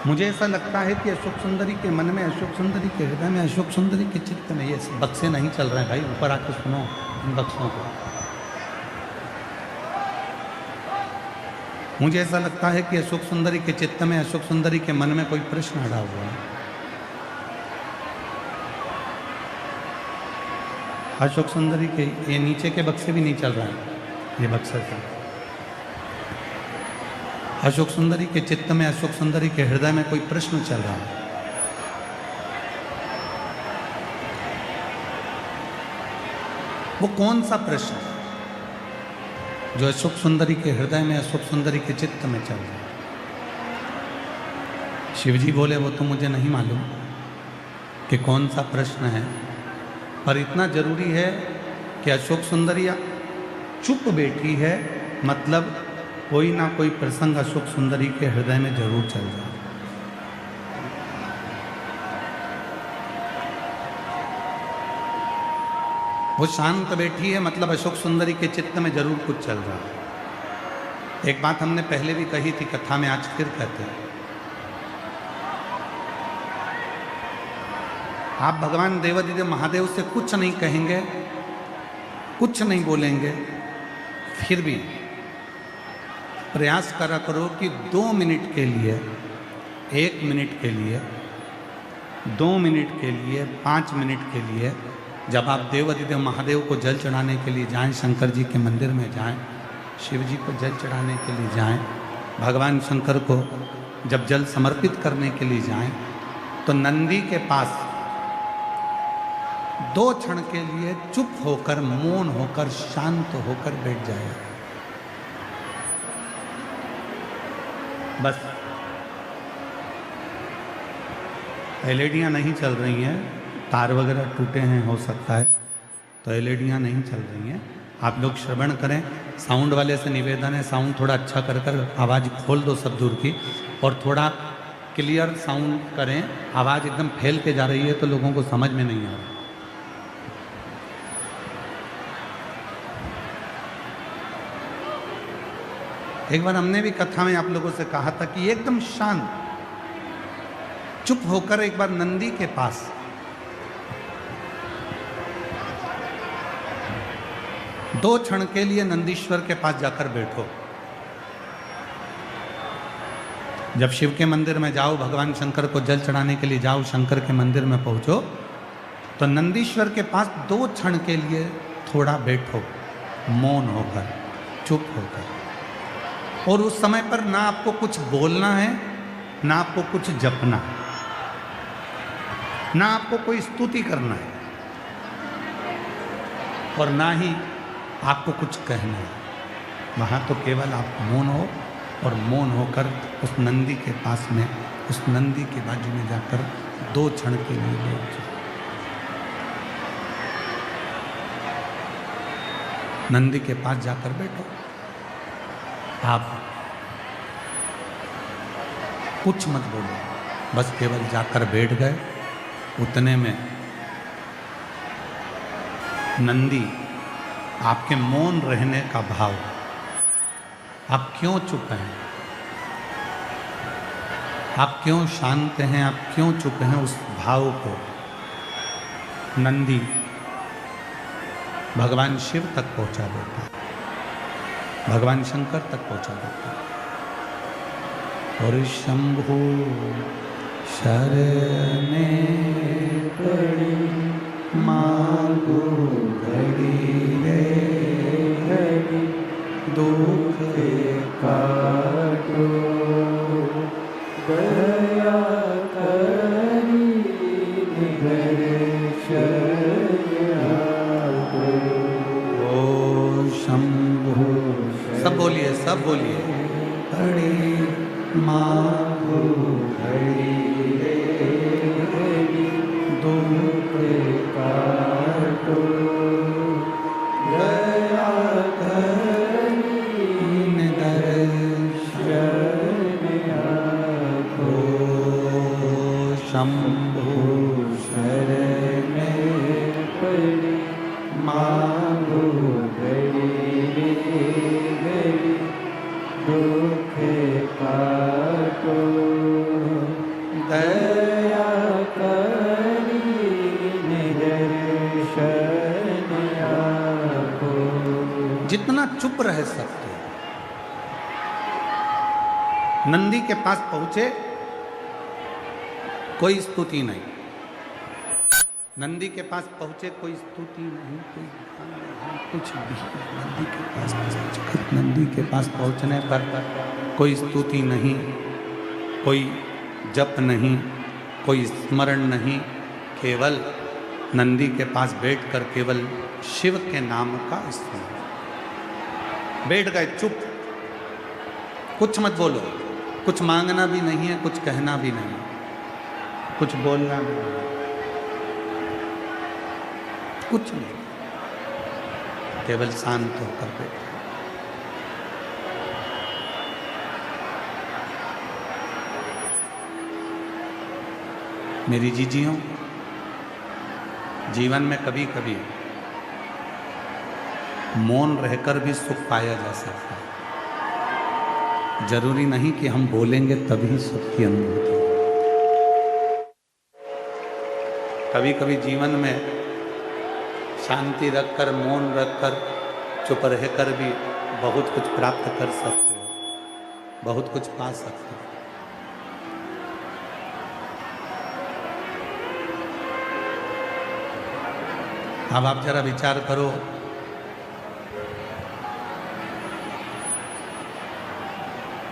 A: मुझे ऐसा लगता है कि अशोक सुंदरी के मन में, अशोक सुंदरी के हृदय में, अशोक सुंदरी के चित्त में ये बक्से नहीं चल रहे हैं। भाई ऊपर आके सुनो इन बक्सों को। मुझे ऐसा लगता है कि अशोक सुंदरी के चित्त में, अशोक सुंदरी के मन में कोई प्रश्न अड़ा हुआ है। अशोक सुंदरी के ये नीचे के बक्से भी नहीं चल रहे हैं, ये बक्सा था। अशोक सुंदरी के चित्त में, अशोक सुंदरी के हृदय में कोई प्रश्न चल रहा है। वो कौन सा प्रश्न जो अशोक सुंदरी के हृदय में, अशोक सुंदरी के चित्त में चल रहा है? शिवजी बोले वो तो मुझे नहीं मालूम कि कौन सा प्रश्न है, पर इतना जरूरी है कि अशोक सुंदरी चुप बैठी है, मतलब कोई ना कोई प्रसंग अशोक सुंदरी के हृदय में जरूर चल रहा है। वो शांत बैठी है, मतलब अशोक सुंदरी के चित्त में जरूर कुछ चल रहा है। एक बात हमने पहले भी कही थी कथा में, आज फिर कहते हैं। आप भगवान देवादिदेव महादेव से कुछ नहीं कहेंगे, कुछ नहीं बोलेंगे, फिर भी प्रयास करा करो कि 2 मिनट के लिए, 1 मिनट के लिए, 2 मिनट के लिए, 5 मिनट के लिए जब आप देवादिदेव महादेव को जल चढ़ाने के लिए जाएं, शंकर जी के मंदिर में जाएं, शिव जी को जल चढ़ाने के लिए जाएं, भगवान शंकर को जब जल समर्पित करने के लिए जाएं, तो नंदी के पास 2 क्षण के लिए चुप होकर, मौन होकर, शांत होकर बैठ जाए। बस एलईडियाँ नहीं चल रही हैं, तार वगैरह टूटे हैं हो सकता है, तो एलईडियाँ नहीं चल रही हैं। आप लोग श्रवण करें। साउंड वाले से निवेदन है, साउंड थोड़ा अच्छा कर आवाज़ खोल दो सब दूर की, और थोड़ा क्लियर साउंड करें। आवाज़ एकदम फैल के जा रही है तो लोगों को समझ में नहीं आ रहा। एक बार हमने भी कथा में आप लोगों से कहा था कि एकदम शांत चुप होकर एक बार नंदी के पास दो क्षण के लिए नंदीश्वर के पास जाकर बैठो। जब शिव के मंदिर में जाओ, भगवान शंकर को जल चढ़ाने के लिए जाओ, शंकर के मंदिर में पहुंचो तो नंदीश्वर के पास दो क्षण के लिए थोड़ा बैठो, मौन होकर, चुप होकर। और उस समय पर ना आपको कुछ बोलना है, ना आपको कुछ जपना है, ना आपको कोई स्तुति करना है, और ना ही आपको कुछ कहना है। वहाँ तो केवल आप मौन हो, और मौन होकर उस नंदी के पास में, उस नंदी के बाजू में जाकर दो क्षण के लिए बैठ जाओ। नंदी के पास जाकर बैठो। आप कुछ मत बोलो, बस केवल जाकर बैठ गए। उतने में नंदी आपके मौन रहने का भाव, आप क्यों चुप हैं, आप क्यों शांत हैं, आप क्यों चुप हैं, उस भाव को नंदी भगवान शिव तक पहुंचा देता है, भगवान शंकर तक पहुंचा देता है। और शंभु शरणे पड़ी मांगो घड़ी रे घड़ी, दुख
B: काटो दया करी निगर शरणागो।
A: ओ शंभु, सब बोलिए, सब बोलिए। घड़ी मांगो
B: घड़ी रे घड़ी, दुख काटो दया करी निगर शरणागो।
A: शंभु
B: शरणे पड़ी मांगो घड़ी रे घड़ी, दुख काटो दया करी निगर शरणागो।
A: जितना चुप रह सकते हो। नंदी के पास पहुंचे, कोई स्तुति नहीं। नंदी के पास पहुंचे, कोई स्तुति नहीं, कोई गाना नहीं, कुछ भी। नंदी के पास पहुंचे, नंदी के पास पहुंचने पर कोई स्तुति नहीं, कोई जप नहीं, कोई स्मरण नहीं, केवल नंदी के पास बैठकर केवल शिव के नाम का स्मरण। बैठ गए चुप, कुछ मत बोलो, कुछ मांगना भी नहीं है, कुछ कहना भी नहीं, कुछ बोलना भी नहीं, कुछ नहीं, केवल शांत होकर बैठे। मेरी जीजियों, जीवन में कभी कभी मौन रहकर भी सुख पाया जा सकता है। जरूरी नहीं कि हम बोलेंगे तभी सुख की अनुभूति। कभी कभी जीवन में शांति रखकर, मौन रखकर, चुप रहकर भी बहुत कुछ प्राप्त कर सकते हो, बहुत कुछ पा सकते हो। अब आप जरा विचार करो,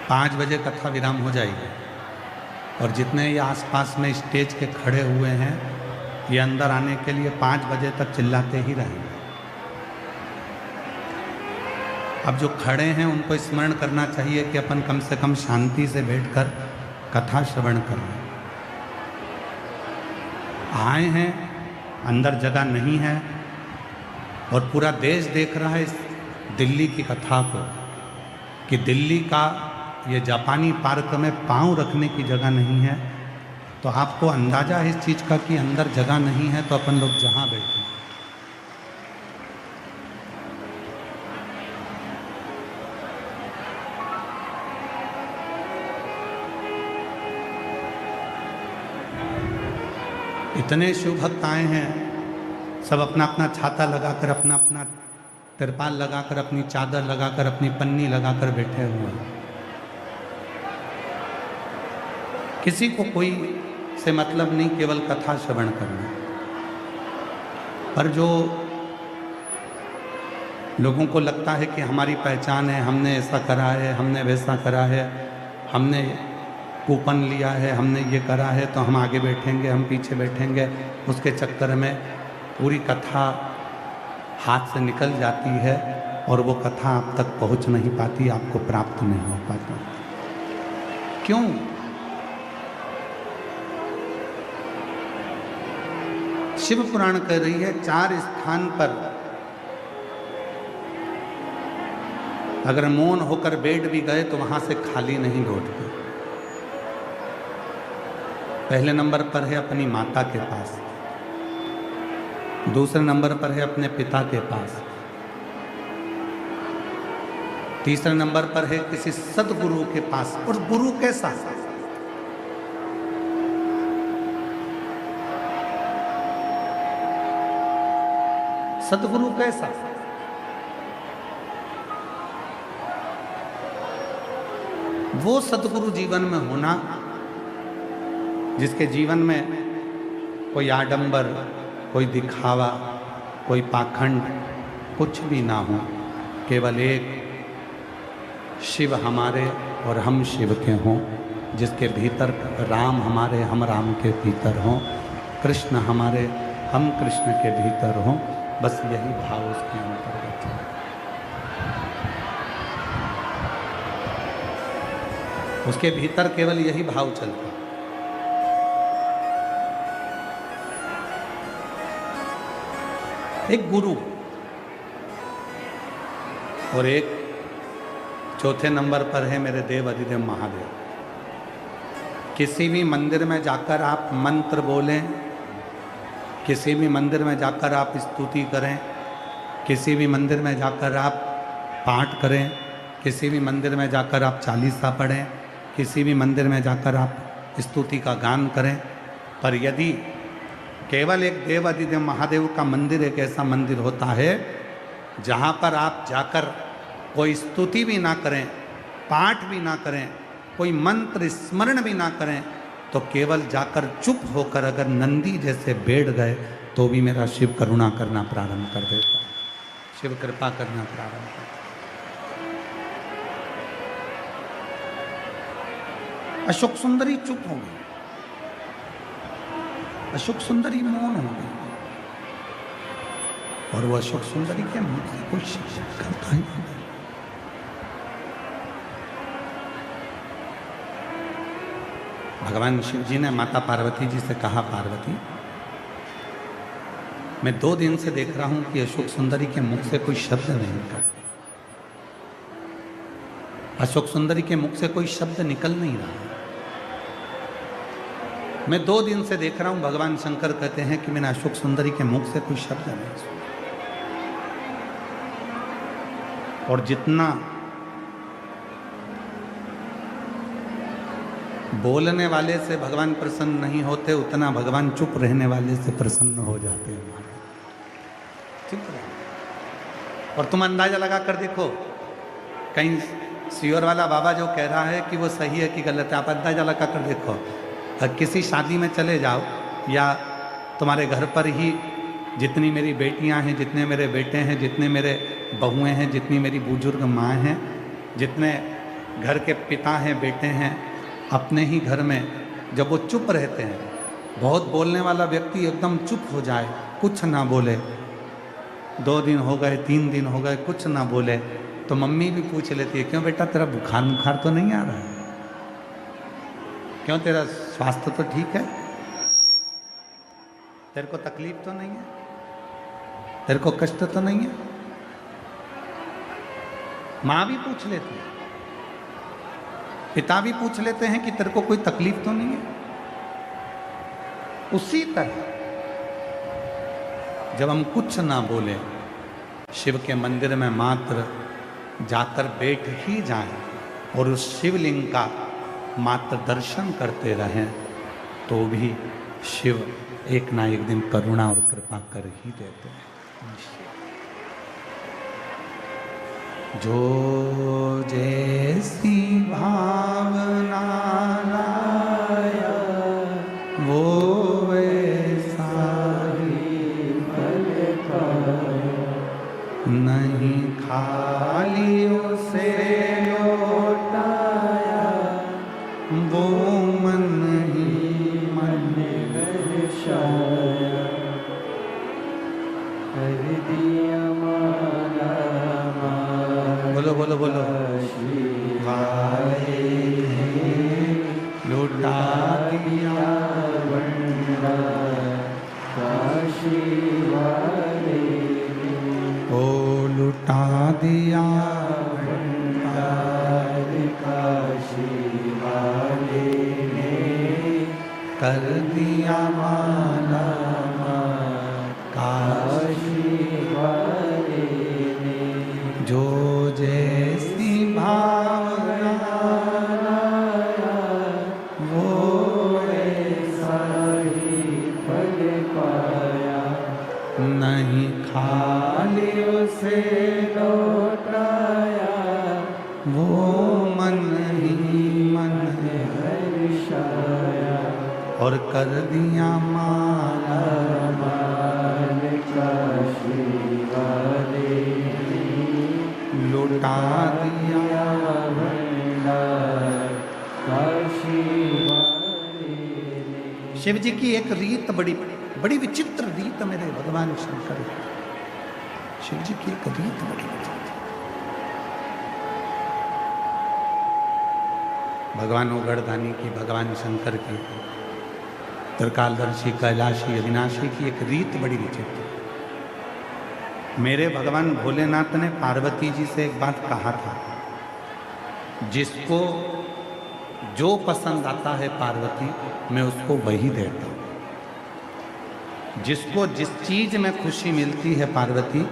A: 5 बजे कथा विराम हो जाएगी और जितने ये आसपास में स्टेज के खड़े हुए हैं, ये अंदर आने के लिए 5 बजे तक चिल्लाते ही रहेंगे। अब जो खड़े हैं उनको स्मरण करना चाहिए कि अपन कम से कम शांति से बैठकर कथा श्रवण करें। आए हैं, अंदर जगह नहीं है, और पूरा देश देख रहा है इस दिल्ली की कथा को कि दिल्ली का ये जापानी पार्क में पाँव रखने की जगह नहीं है। तो आपको अंदाज़ा है इस चीज़ का कि अंदर जगह नहीं है, तो अपन लोग जहाँ बैठे इतने शिव भक्त आए हैं, सब अपना अपना छाता लगाकर, अपना अपना तिरपाल लगाकर, अपनी चादर लगाकर, अपनी पन्नी लगाकर बैठे हुए हैं। किसी को कोई से मतलब नहीं, केवल कथा श्रवण करना। पर जो लोगों को लगता है कि हमारी पहचान है, हमने ऐसा करा है, हमने वैसा करा है, हमने कूपन लिया है, हमने ये करा है, तो हम आगे बैठेंगे, हम पीछे बैठेंगे, उसके चक्कर में पूरी कथा हाथ से निकल जाती है और वो कथा आप तक पहुंच नहीं पाती, आपको प्राप्त नहीं हो पाती। क्यों? शिव पुराण कह रही है 4 स्थान पर अगर मौन होकर बैठ भी गए तो वहां से खाली नहीं लौटते। पहले नंबर पर है अपनी माता के पास, दूसरे नंबर पर है अपने पिता के पास, तीसरे नंबर पर है किसी सदगुरु के पास। और गुरु कैसा? सदगुरु कैसा? वो सदगुरु जीवन में होना जिसके जीवन में कोई आडंबर, कोई दिखावा, कोई पाखंड कुछ भी ना हो, केवल एक शिव हमारे और हम शिव के हों, जिसके भीतर राम हमारे, हम राम के भीतर हों, कृष्ण हमारे, हम कृष्ण के भीतर हों। बस यही भाव उसके अंतर्गत है। उसके भीतर केवल यही भाव चलता है। एक गुरु और एक चौथे नंबर पर है मेरे देव अधिदेव महादेव। किसी भी मंदिर में जाकर आप मंत्र बोलें, किसी भी मंदिर में जाकर आप स्तुति करें, किसी भी मंदिर में जाकर आप पाठ करें, किसी भी मंदिर में जाकर आप चालीसा पढ़ें, किसी भी मंदिर में जाकर आप स्तुति का गान करें, पर यदि केवल एक देव अधिदेव महादेव का मंदिर एक ऐसा मंदिर होता है जहाँ पर आप जाकर कोई स्तुति भी ना करें, पाठ भी ना करें, कोई मंत्र स्मरण भी ना करें, तो केवल जाकर चुप होकर अगर नंदी जैसे बैठ गए तो भी मेरा शिव करुणा करना प्रारंभ कर देता है, शिव कृपा करना प्रारंभ कर देता है। अशोक सुंदरी चुप हो गई, अशोक सुंदरी मौन हो गई, और वो अशोक सुंदरी के मुंह से कोई शिक्षक करता ही नहीं। भगवान शिव जी ने माता पार्वती जी से कहा, पार्वती मैं 2 दिन से देख रहा हूं कि अशोक सुंदरी के मुख से कोई शब्द नहीं निकल, अशोक सुंदरी के मुख से कोई शब्द निकल नहीं रहा। मैं 2 दिन से देख रहा हूं, भगवान शंकर कहते हैं कि मैंने अशोक सुंदरी के मुख से कोई शब्द नहीं सुना। और जितना बोलने वाले से भगवान प्रसन्न नहीं होते, उतना भगवान चुप रहने वाले से प्रसन्न हो जाते हैं। चुप रहे। और तुम अंदाजा लगा कर देखो, कहीं सियोर वाला बाबा जो कह रहा है कि वो सही है कि गलत है, आप अंदाजा लगा कर देखो। किसी शादी में चले जाओ या तुम्हारे घर पर ही जितनी मेरी बेटियां हैं, जितने मेरे बेटे हैं, जितने मेरे बहुएं हैं, जितनी मेरी बुजुर्ग माँ हैं, जितने घर के पिता हैं, बेटे हैं, अपने ही घर में जब वो चुप रहते हैं, बहुत बोलने वाला व्यक्ति एकदम चुप हो जाए, कुछ ना बोले, 2 दिन हो गए, 3 दिन हो गए, कुछ ना बोले, तो मम्मी भी पूछ लेती है, क्यों बेटा तेरा बुखार तो नहीं आ रहा है, क्यों तेरा स्वास्थ्य तो ठीक है। तेरे को तकलीफ तो नहीं है, तेरे को कष्ट तो नहीं है? माँ भी पूछ लेती है, पिता भी पूछ लेते हैं कि तेरे को कोई तकलीफ तो नहीं है। उसी तरह जब हम कुछ ना बोले, शिव के मंदिर में मात्र जाकर बैठ ही जाएं और उस शिवलिंग का मात्र दर्शन करते रहें, तो भी शिव एक ना एक दिन करुणा और कृपा कर ही देते हैं। जो जैसी भावना लाया वो वैसा ही फल पाया, नहीं खाली उसे लौटाया वो मन ही मन
B: दर्शाया, कर दिया माला
A: बोलो बोलो बोलो
B: वाले
A: लुटा दिया
B: भंडार काशी वाले
A: ओ लुटा दिया
B: भंडार काशी वाले ने
A: कर दिया माला
B: काशी वाले ने
A: जो जैसी भावना
B: लाया
A: वो
B: ऐसा ही फल पाया,
A: नहीं खाली उसे
B: लौटाया
A: वो मन ही मन
B: हर्षाया,
A: और कर दिया माला
B: माल काशी वाले
A: लुटा दिया
B: भंडार काशी वाले ने।
A: शिव जी की एक रीत बड़ी बड़ी विचित्र रीत मेरे भगवान शंकर की। शिव जी की एक रीत बड़ी विचित्र। भगवान उगड़दानी की, भगवान शंकर की, त्रिकालदर्शी, कैलाशी, अविनाशी की एक रीत बड़ी विचित्र। मेरे भगवान भोलेनाथ ने पार्वती जी से एक बात कहा था, जिसको जो पसंद आता है पार्वती मैं उसको वही देता हूँ। जिसको जिस चीज में खुशी मिलती है पार्वती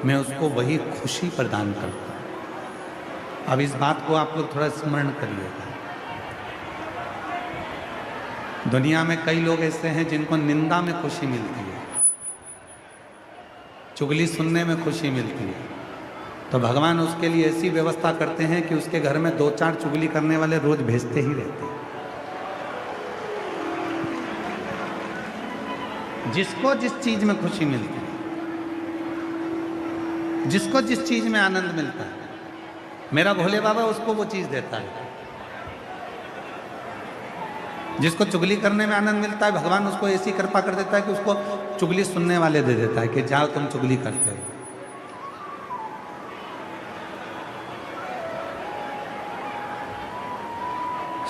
A: मैं उसको वही खुशी प्रदान करता हूँ। अब इस बात को आप लोग थोड़ा स्मरण करिएगा। दुनिया में कई लोग ऐसे हैं जिनको निंदा में खुशी मिलती है, चुगली सुनने में खुशी मिलती है, तो भगवान उसके लिए ऐसी व्यवस्था करते हैं कि उसके घर में 2-4 चुगली करने वाले रोज भेजते ही रहते हैं। जिसको जिस चीज में खुशी मिलती है, जिसको जिस चीज में आनंद मिलता है, मेरा भोले बाबा उसको वो चीज देता है। जिसको चुगली करने में आनंद मिलता है, भगवान उसको ऐसी कृपा कर देता है कि उसको चुगली सुनने वाले दे देता है कि जाओ तुम चुगली करते हो।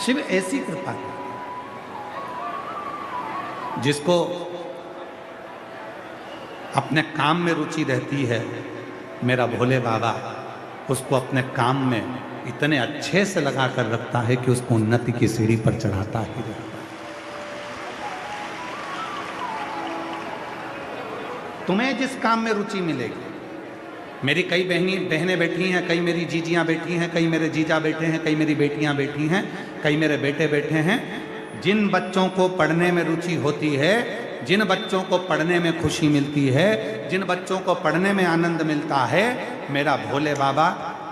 A: शिव ऐसी कृपा है। जिसको अपने काम में रुचि रहती है, मेरा भोले बाबा उसको अपने काम में इतने अच्छे से लगा कर रखता है कि उसको उन्नति की सीढ़ी पर चढ़ाता ही रहता है। तुम्हें जिस काम में रुचि मिलेगी, मेरी कई बहनें बैठी हैं, कई मेरी जीजियां बैठी हैं, कई मेरे जीजा बैठे हैं, कई मेरी बेटियां बैठी हैं, कई मेरे बेटे बैठे हैं। जिन बच्चों को पढ़ने में रुचि होती है, जिन बच्चों को पढ़ने में खुशी मिलती है, जिन बच्चों को पढ़ने में आनंद मिलता है, मेरा भोले बाबा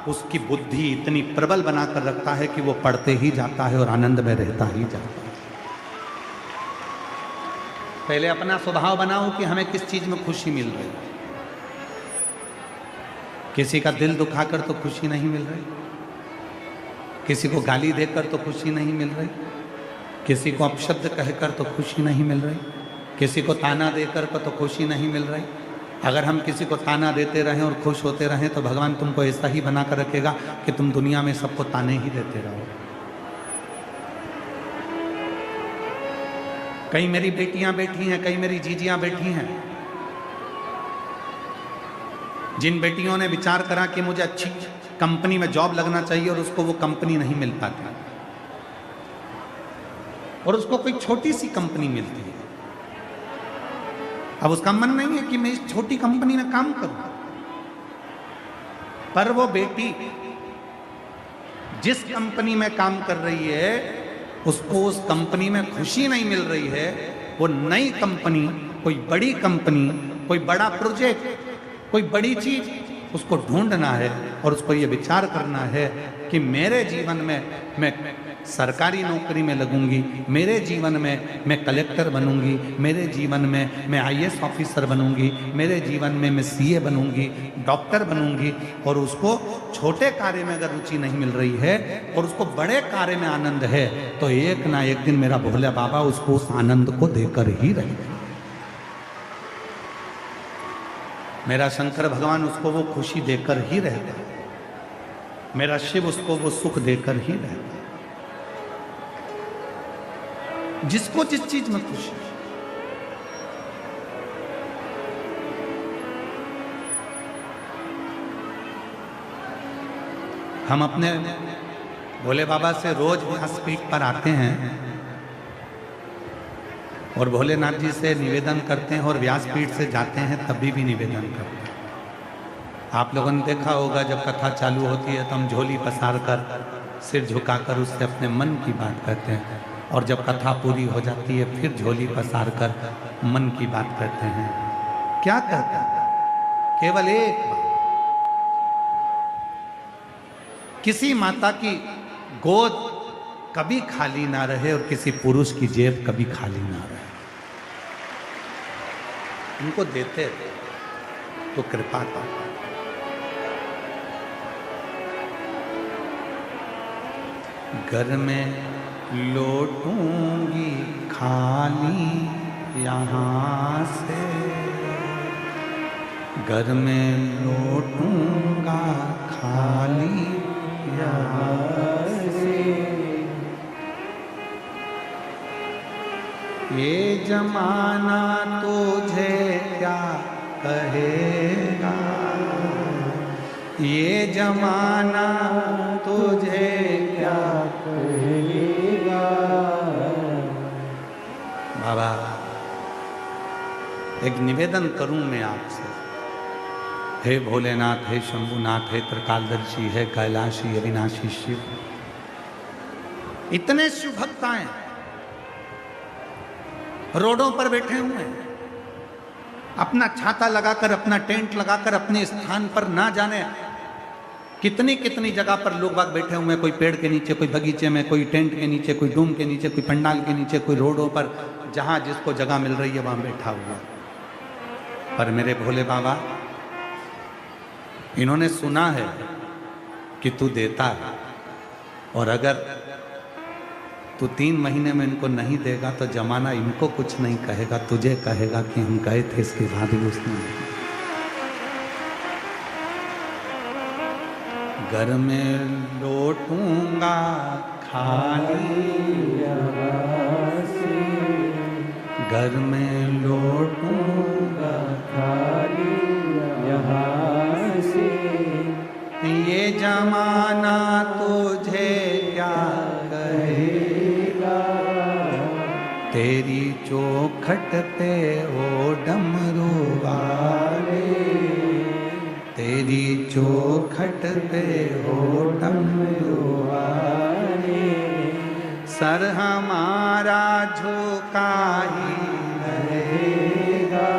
A: उसकी बुद्धि इतनी प्रबल बनाकर रखता है कि वो पढ़ते ही जाता है और आनंद में रहता ही जाता है। पहले अपना स्वभाव बनाओ कि हमें किस चीज में खुशी मिल रही है। किसी का दिल दुखाकर तो खुशी नहीं मिल रही, किसी को गाली देकर तो खुशी नहीं मिल रही, किसी को अपशब्द कहकर तो खुशी नहीं मिल रही, किसी को ताना देकर तो खुशी नहीं मिल रही। अगर हम किसी को ताना देते रहें और खुश होते रहें तो भगवान तुमको ऐसा ही बना कर रखेगा कि तुम दुनिया में सबको ताने ही देते रहो। कई मेरी बेटियां बैठी हैं, कई मेरी जीजियां बैठी हैं, जिन बेटियों ने विचार करा कि मुझे अच्छी कंपनी में जॉब लगना चाहिए और उसको वो कंपनी नहीं मिल पाती, और उसको कोई छोटी सी कंपनी मिलती है। अब उसका मन नहीं है कि मैं इस छोटी कंपनी में काम करूं, पर वो बेटी जिस कंपनी में काम कर रही है उसको उस कंपनी में खुशी नहीं मिल रही है। वो नई कंपनी, कोई बड़ी कंपनी, कोई बड़ा प्रोजेक्ट, कोई बड़ी चीज उसको ढूंढना है, और उसको ये विचार करना है कि मेरे जीवन में मैं सरकारी नौकरी में लगूंगी, मेरे जीवन में मैं कलेक्टर बनूंगी, मेरे जीवन में मैं आईएएस ऑफिसर बनूंगी, मेरे जीवन में मैं सीए बनूंगी, डॉक्टर बनूंगी। और उसको छोटे कार्य में अगर रुचि नहीं मिल रही है और उसको बड़े कार्य में आनंद है, तो एक ना एक दिन मेरा भोले बाबा उसको उस आनंद को देकर ही रहेगा। मेरा शंकर भगवान उसको वो खुशी देकर ही रहता है, मेरा शिव उसको वो सुख देकर ही रहता है। जिसको जिस चीज में खुशी, हम अपने भोले बाबा से रोज व्यासपीठ पर आते हैं और भोलेनाथ जी से निवेदन करते हैं, और व्यासपीठ से जाते हैं तभी भी निवेदन करते हैं। आप लोगों ने देखा होगा जब कथा चालू होती है तो हम झोली पसार कर, सिर झुकाकर उससे अपने मन की बात करते हैं, और जब कथा पूरी हो जाती है फिर झोली पसार कर मन की बात करते हैं। क्या कहते हैं? केवल एक बात, किसी माता की गोद कभी खाली ना रहे और किसी पुरुष की जेब कभी खाली ना रहे। उनको देते तो कृपा का, घर में लौटूंगी खाली यहाँ से, घर में लौटूंगा खाली यहाँ से। ये जमाना तुझे क्या कहेगा, ये जमाना तुझे क्या कहेगा। बाबा, एक निवेदन करूं मैं आपसे, हे भोलेनाथ, हे शंभुनाथ, हे त्रिकालदर्शी, हे कैलाशी अविनाशी शिव, इतने शिव भक्त आए रोडों पर बैठे हुए हैं, अपना छाता लगाकर, अपना टेंट लगाकर अपने स्थान पर ना जाने कितनी कितनी जगह पर लोग बाग बैठे हुए हैं। कोई पेड़ के नीचे, कोई बगीचे में, कोई टेंट के नीचे, कोई डूम के नीचे, कोई पंडाल के नीचे, कोई रोडों पर, जहां जिसको जगह मिल रही है वहां बैठा हुआ। पर मेरे भोले बाबा, इन्होंने सुना है कि तू देता है, और अगर तू 3 महीने में इनको नहीं देगा तो जमाना इनको कुछ नहीं कहेगा, तुझे कहेगा कि हम गए थे, इसके बाद भी उसने नहीं। घर में लौटूंगा खाली यहाँ से, घर में लौटूंगा खाली यहाँ से। ये जमाना तुझे क्या कहेगा, तेरी चौखट पे ओ डमरू वाले, तेरी चौखट पे ओ डमरू वाले। सर हमारा झुका ही रहेगा,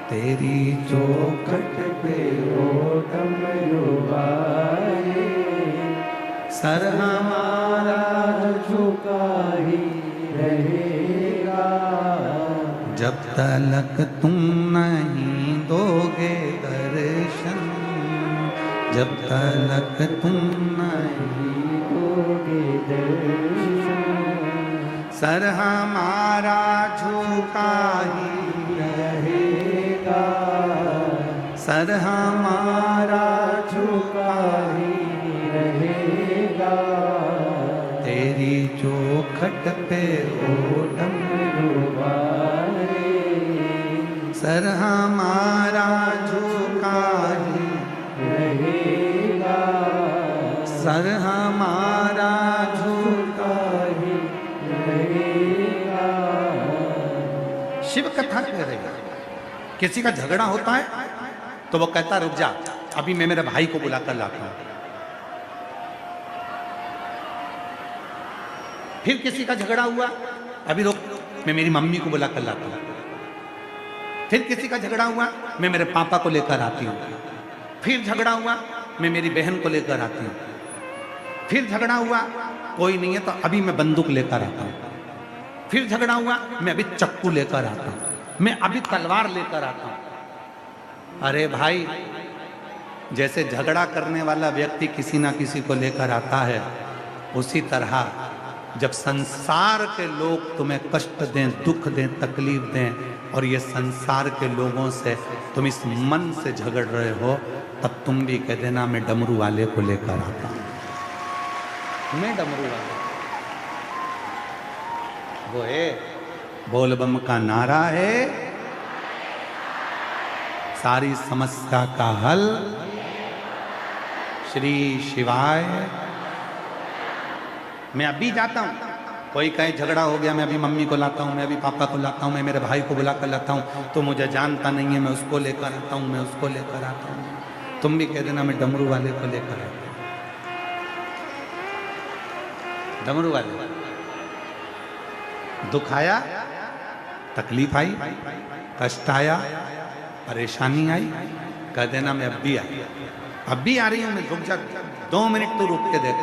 A: तेरी चौखट पे ओ डमरू वाले। सर हमारा झुका ही रहेगा, जब तक तुम नहीं दोगे दर्शन, जब तक तुम नहीं दोगे दर्शन। सर हमारा झुका ही रहेगा, सर हमारा झुका ही रहेगा। तेरी चौखट पे ओ डमरू सर हमारा झुका ही
B: रहेगा,
A: सर हमारा झुका
B: ही रहेगा।
A: शिव कथा कह रही है। किसी का झगड़ा होता है तो वो कहता रुक जा, अभी मैं मेरे भाई को बुलाकर लाता हूं। फिर किसी का झगड़ा हुआ, अभी रुक, मैं मेरी मम्मी को बुलाकर लाता हूं। फिर किसी का झगड़ा हुआ, मैं मेरे पापा को लेकर आती हूँ। फिर झगड़ा हुआ, मैं मेरी बहन को लेकर आती हूँ। फिर झगड़ा हुआ, कोई नहीं है तो अभी मैं बंदूक लेकर आता हूँ। फिर झगड़ा हुआ, मैं अभी चक्कू लेकर आता हूँ, मैं अभी तलवार लेकर आता हूँ। अरे भाई, जैसे झगड़ा करने वाला व्यक्ति किसी ना किसी को लेकर आता है, उसी तरह जब संसार के लोग तुम्हें कष्ट दें, दुख दें, तकलीफ दें और ये संसार के लोगों से तुम इस मन से झगड़ रहे हो, तब तुम भी कह देना मैं डमरू वाले को लेकर आता हूं। मैं डमरू वाले, वो है बोलबम का नारा है, सारी समस्या का हल श्री शिवाय। मैं अभी जाता हूं, कोई कहे झगड़ा हो गया, मैं अभी मम्मी को लाता हूं, मैं अभी पापा को लाता हूं, मैं मेरे भाई को बुला कर लाता हूं, तो मुझे जानता नहीं है, मैं उसको लेकर आता हूं, मैं उसको लेकर आता हूं। तुम भी कह देना मैं डमरू वाले को लेकर आता हूं। डमरू वाले, दुख आया, तकलीफ आई, कष्ट आया, परेशानी आई, कह देना मैं अब भी आई, अब भी आ रही हूं मैं, रुक जा 2 मिनट तो रुक के देख।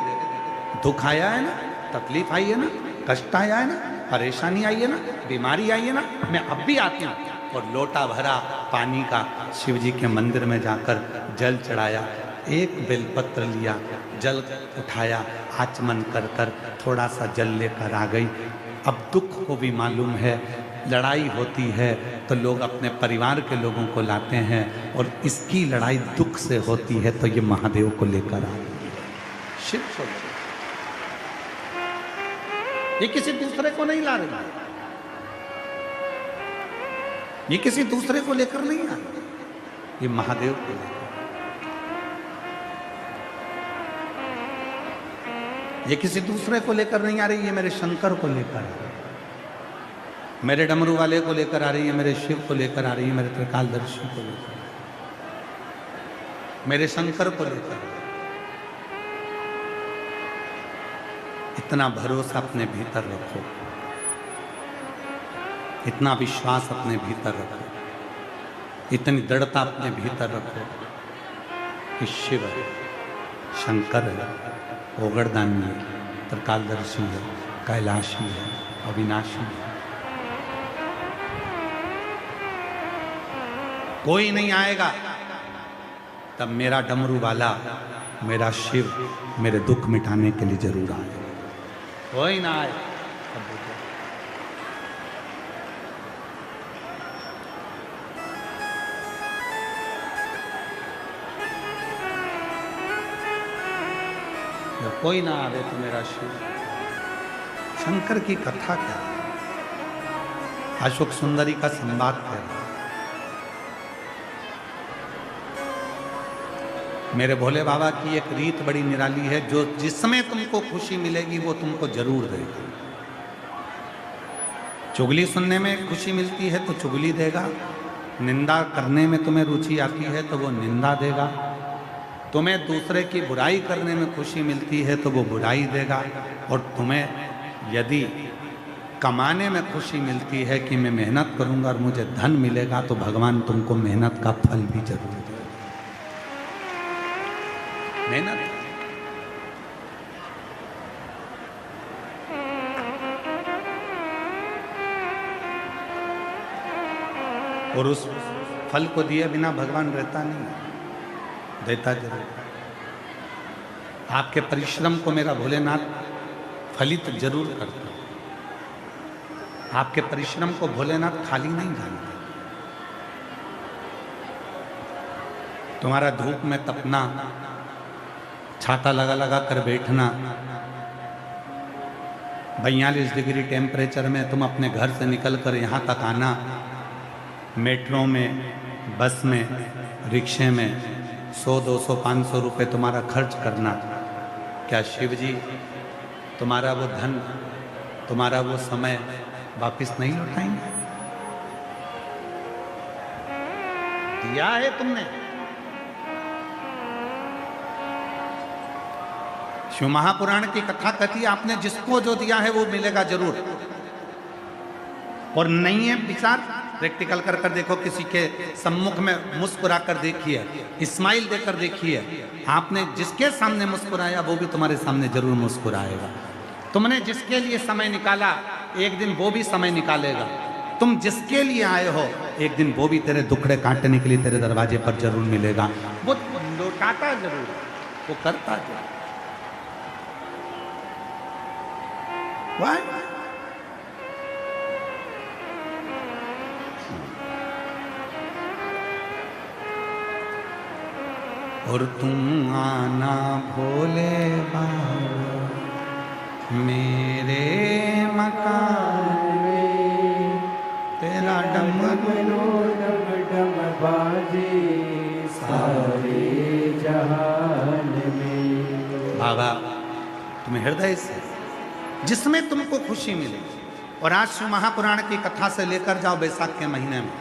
A: दुख आया है ना, तकलीफ आई है ना, कष्ट आया है ना, परेशानी आई है ना, बीमारी आई है ना, मैं अब भी आती हूँ। और लोटा भरा पानी का शिव जी के मंदिर में जाकर जल चढ़ाया, एक बेलपत्र लिया, जल उठाया, आचमन कर कर थोड़ा सा जल लेकर आ गई। अब दुख को भी मालूम है, लड़ाई होती है तो लोग अपने परिवार के लोगों को लाते हैं, और इसकी लड़ाई दुख से होती है तो ये महादेव को लेकर आ शिव को। ये किसी दूसरे को नहीं ला रही, ये किसी दूसरे को लेकर नहीं आ रही, ये महादेव को लेकर। ये किसी दूसरे को लेकर नहीं आ रही, ये मेरे शंकर को लेकर आ रही, मेरे डमरू वाले को लेकर आ रही है, मेरे शिव को लेकर आ रही है, मेरे त्रिकालदर्शी को लेकर, मेरे शंकर को लेकर। इतना भरोसा अपने भीतर रखो, इतना विश्वास अपने भीतर रखो, इतनी दृढ़ता अपने भीतर रखो कि शिव है, शंकर है, ओगड़दानी है, त्रिकालदर्शी है, कैलाशी है, अविनाशी है। कोई नहीं आएगा तब मेरा डमरू वाला, मेरा शिव मेरे दुख मिटाने के लिए जरूर आएगा। कोई ना आए जब कोई ना आवे तो मेरा शिव। शंकर की कथा क्या है? अशोक सुंदरी का संवाद क्या है? मेरे भोले बाबा की एक रीत बड़ी निराली है, जो जिसमें तुमको खुशी मिलेगी वो तुमको जरूर देगा। चुगली सुनने में खुशी मिलती है तो चुगली देगा, निंदा करने में तुम्हें रुचि आती है तो वो निंदा देगा, तुम्हें दूसरे की बुराई करने में खुशी मिलती है तो वो बुराई देगा, और तुम्हें यदि कमाने में खुशी मिलती है कि मैं मेहनत करूंगा और मुझे धन मिलेगा, तो भगवान तुमको मेहनत का फल भी जरूर देगा। मेहनत और उस फल को दिए बिना भगवान रहता नहीं, देता जरूर। आपके परिश्रम को मेरा भोलेनाथ फलित जरूर करता। आपके परिश्रम को भोलेनाथ खाली नहीं जानते। तुम्हारा धूप में तपना, छाता लगा लगा कर बैठना, 42 डिग्री टेम्परेचर में तुम अपने घर से निकल कर यहाँ तक आना, मेट्रो में, बस में, रिक्शे में 100, 200, 500 रुपये तुम्हारा खर्च करना, क्या शिव जी तुम्हारा वो धन, तुम्हारा वो समय वापस नहीं लौटाएंगे? दिया है तुमने। शिव महापुराण की कथा कहती है आपने जिसको जो दिया है वो मिलेगा जरूर। और नहीं है विचार, प्रैक्टिकल कर कर देखो, किसी के सम्मुख में मुस्कुरा कर देखिए, स्माइल देकर देखिए, आपने जिसके सामने मुस्कुराया वो भी तुम्हारे सामने जरूर मुस्कुराएगा। तुमने जिसके लिए समय निकाला एक दिन वो भी समय निकालेगा। तुम जिसके लिए आए हो एक दिन वो भी तेरे दुखड़े काटने के लिए तेरे दरवाजे पर जरूर मिलेगा। वो लौटाता जरूर, वो करता जरूर। Why? और तुम आना भोले बाबा मेरे मकान में, तेरा
B: डमरू डम डम बाजे सारे जहान में।
A: बाबा तुम्हें हृदय से जिसमें तुमको खुशी मिले। और आज शिव महापुराण की कथा से लेकर जाओ बैसाख के महीने में।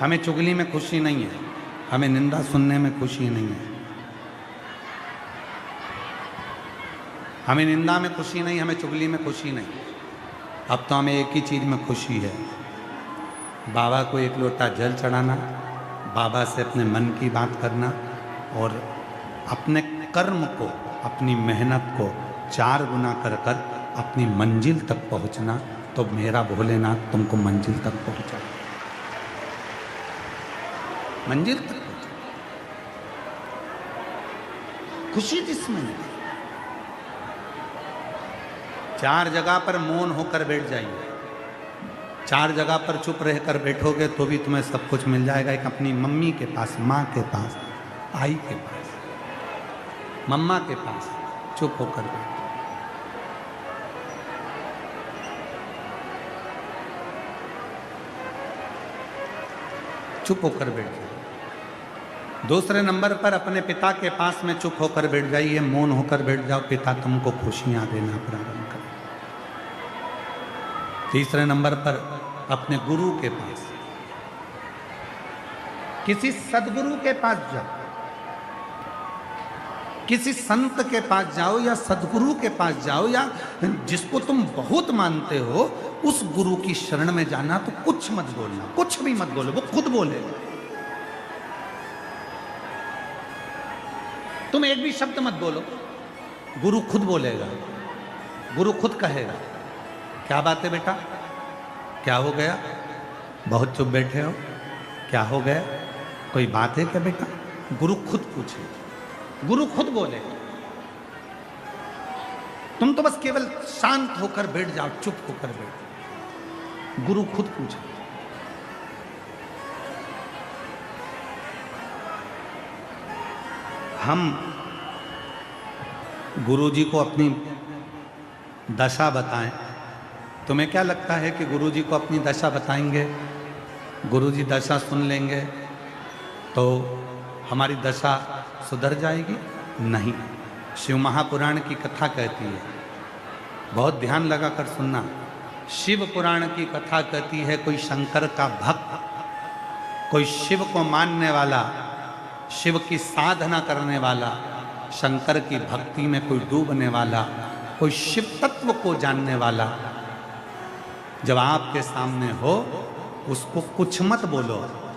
A: हमें चुगली में खुशी नहीं है, हमें निंदा सुनने में खुशी नहीं है, हमें निंदा में खुशी नहीं, हमें चुगली में खुशी नहीं। अब तो हमें एक ही चीज में खुशी है, बाबा को एक लोटा जल चढ़ाना, बाबा से अपने मन की बात करना और अपने कर्म को, अपनी मेहनत को 4 गुना कर कर अपनी मंजिल तक पहुंचना। तो मेरा भोलेनाथ तुमको मंजिल तक पहुंचा, मंजिल तक पहुंचा। खुशी जिसमें है। 4 जगह पर मौन होकर बैठ जाइए, 4 जगह पर चुप रहकर बैठोगे तो भी तुम्हें सब कुछ मिल जाएगा। एक अपनी मम्मी के पास, माँ के पास, आई के पास, मम्मा के पास चुप होकर बैठो। चुप होकर बैठ जाओ। दूसरे नंबर पर अपने पिता के पास में चुप होकर बैठ जाइए, मौन होकर बैठ जाओ, पिता तुमको खुशियां देना प्रारंभ करें। तीसरे नंबर पर अपने गुरु के पास, किसी सदगुरु के पास जाओ, किसी संत के पास जाओ या सदगुरु के पास जाओ या जिसको तुम बहुत मानते हो उस गुरु की शरण में जाना। तो कुछ मत बोलना, कुछ भी मत बोलो, वो खुद बोले। तुम एक भी शब्द मत बोलो, गुरु खुद बोलेगा, गुरु खुद कहेगा। क्या बात है बेटा, क्या हो गया, बहुत चुप बैठे हो, क्या हो गया, कोई बात है क्या बेटा? गुरु खुद पूछे, गुरु खुद बोले। तुम तो बस केवल शांत होकर बैठ जाओ, चुप होकर बैठ, गुरु खुद पूछे। हम गुरु जी को अपनी दशा बताएं। तुम्हें क्या लगता है कि गुरु जी को अपनी दशा बताएंगे, गुरु जी दशा सुन लेंगे तो हमारी दशा सुधर जाएगी? नहीं। शिव महापुराण की कथा कहती है, बहुत ध्यान लगा कर सुनना। शिव पुराण की कथा कहती है कोई शंकर का भक्त, कोई शिव को मानने वाला, शिव की साधना करने वाला, शंकर की भक्ति में कोई डूबने वाला, कोई शिव तत्व को जानने वाला जब आपके सामने हो उसको कुछ मत बोलो,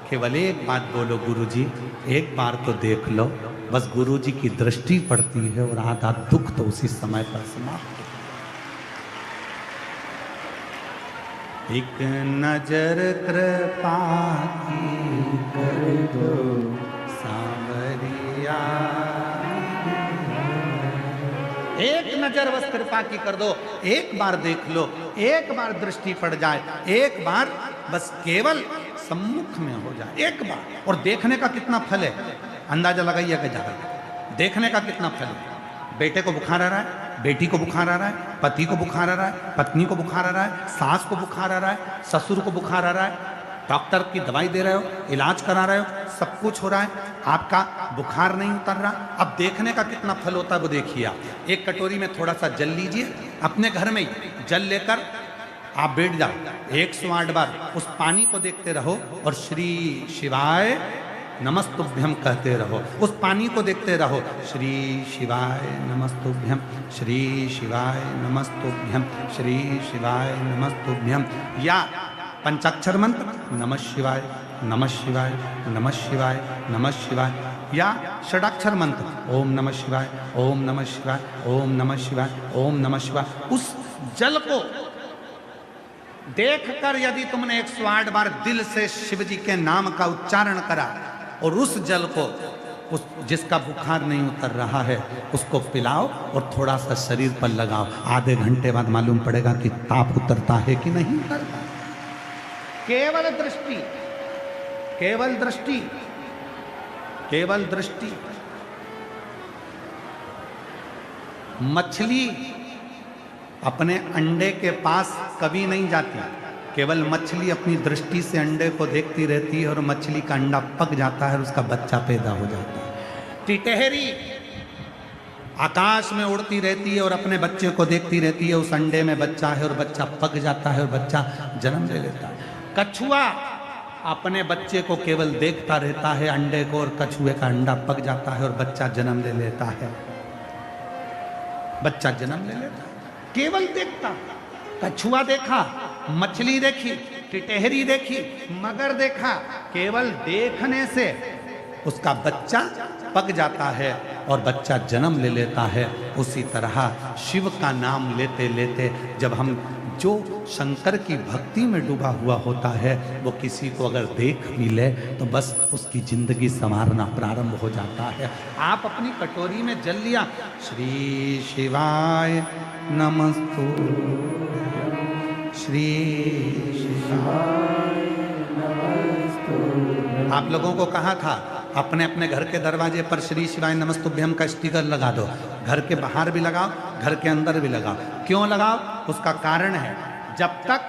A: केवल एक बात बोलो, गुरुजी एक बार तो देख लो। बस गुरुजी की दृष्टि पड़ती है और आधा दुख तो उसी समय पर समाप्त। एक नजर कृपा की कर दो सांवरिया, एक नजर बस कृपा की कर दो, एक बार देख लो, एक बार दृष्टि पड़ जाए, एक बार बस केवल सम्मुख में हो जाए, एक बार। और देखने का कितना फल है, अंदाजा लगाइए कि जाकर देखने का कितना फल है। बेटे को बुखार आ रहा है, बेटी को बुखार आ रहा है, पति को बुखार आ रहा है, पत्नी को बुखार आ रहा है, सास को बुखार आ रहा है, ससुर को बुखार आ रहा है, डॉक्टर की दवाई दे रहे हो, इलाज करा रहे हो, सब कुछ हो रहा है, आपका बुखार नहीं उतर रहा। अब देखने का कितना फल होता है वो देखिए आप। एक कटोरी में थोड़ा सा जल लीजिए, अपने घर में ही जल लेकर आप बैठ जाओ, 108 बार उस पानी को देखते रहो और श्री शिवाय नमस्तुभ्यम कहते रहो। उस पानी को देखते रहो, श्री शिवाय नमस्तुभ्यम, श्री शिवाय नमस्तुभ्यम, श्री शिवाय नमस्तुभ्यम। या पंचाक्षर मंत्र नमः शिवाय, नमः शिवाय, नमः शिवाय, नमः शिवाय। या षडाक्षर मंत्र ओम नमः शिवाय, ओम नमः शिवाय, ओम नमः शिवाय, ओम नमः शिवाय। उस जल को देखकर यदि तुमने 108 बार दिल से शिव जी के नाम का उच्चारण करा और उस जल को उस जिसका बुखार नहीं उतर रहा है उसको पिलाओ और थोड़ा सा शरीर पर लगाओ, आधे घंटे बाद मालूम पड़ेगा कि ताप उतरता है कि नहीं उतरता। केवल दृष्टि, केवल दृष्टि, केवल दृष्टि। मछली अपने अंडे के पास कभी नहीं जाती, केवल मछली अपनी दृष्टि से अंडे को देखती रहती है और मछली का अंडा पक जाता है और उसका बच्चा पैदा हो जाता है। टिटहरी आकाश में उड़ती रहती है और अपने बच्चे को देखती रहती है, उस अंडे में बच्चा है और बच्चा पक जाता है और बच्चा जन्म ले लेता है। कछुआ अपने बच्चे को केवल देखता रहता है अंडे को और कछुए का अंडा पक जाता है और बच्चा जन्म ले लेता है, बच्चा जन्म ले लेता है। केवल देखता, कछुआ देखा, मछली देखी, टिटहरी देखी, मगर देखा, केवल देखने से उसका बच्चा पक जाता है और बच्चा जन्म ले लेता है। उसी तरह शिव का नाम लेते लेते जब हम जो शंकर की भक्ति में डूबा हुआ होता है वो किसी को अगर देख भी ले तो बस उसकी जिंदगी संवारना प्रारंभ हो जाता है। आप अपनी कटोरी में जल लिया, श्री शिवाय नमस्तु, श्री शिवाय नमस्तु। आप लोगों को कहा था अपने अपने घर के दरवाजे पर श्री शिवाय नमस्तुभ्यम का स्टिकर लगा दो, घर के बाहर भी लगाओ, घर के अंदर भी लगाओ। क्यों लगाओ? उसका कारण है, जब तक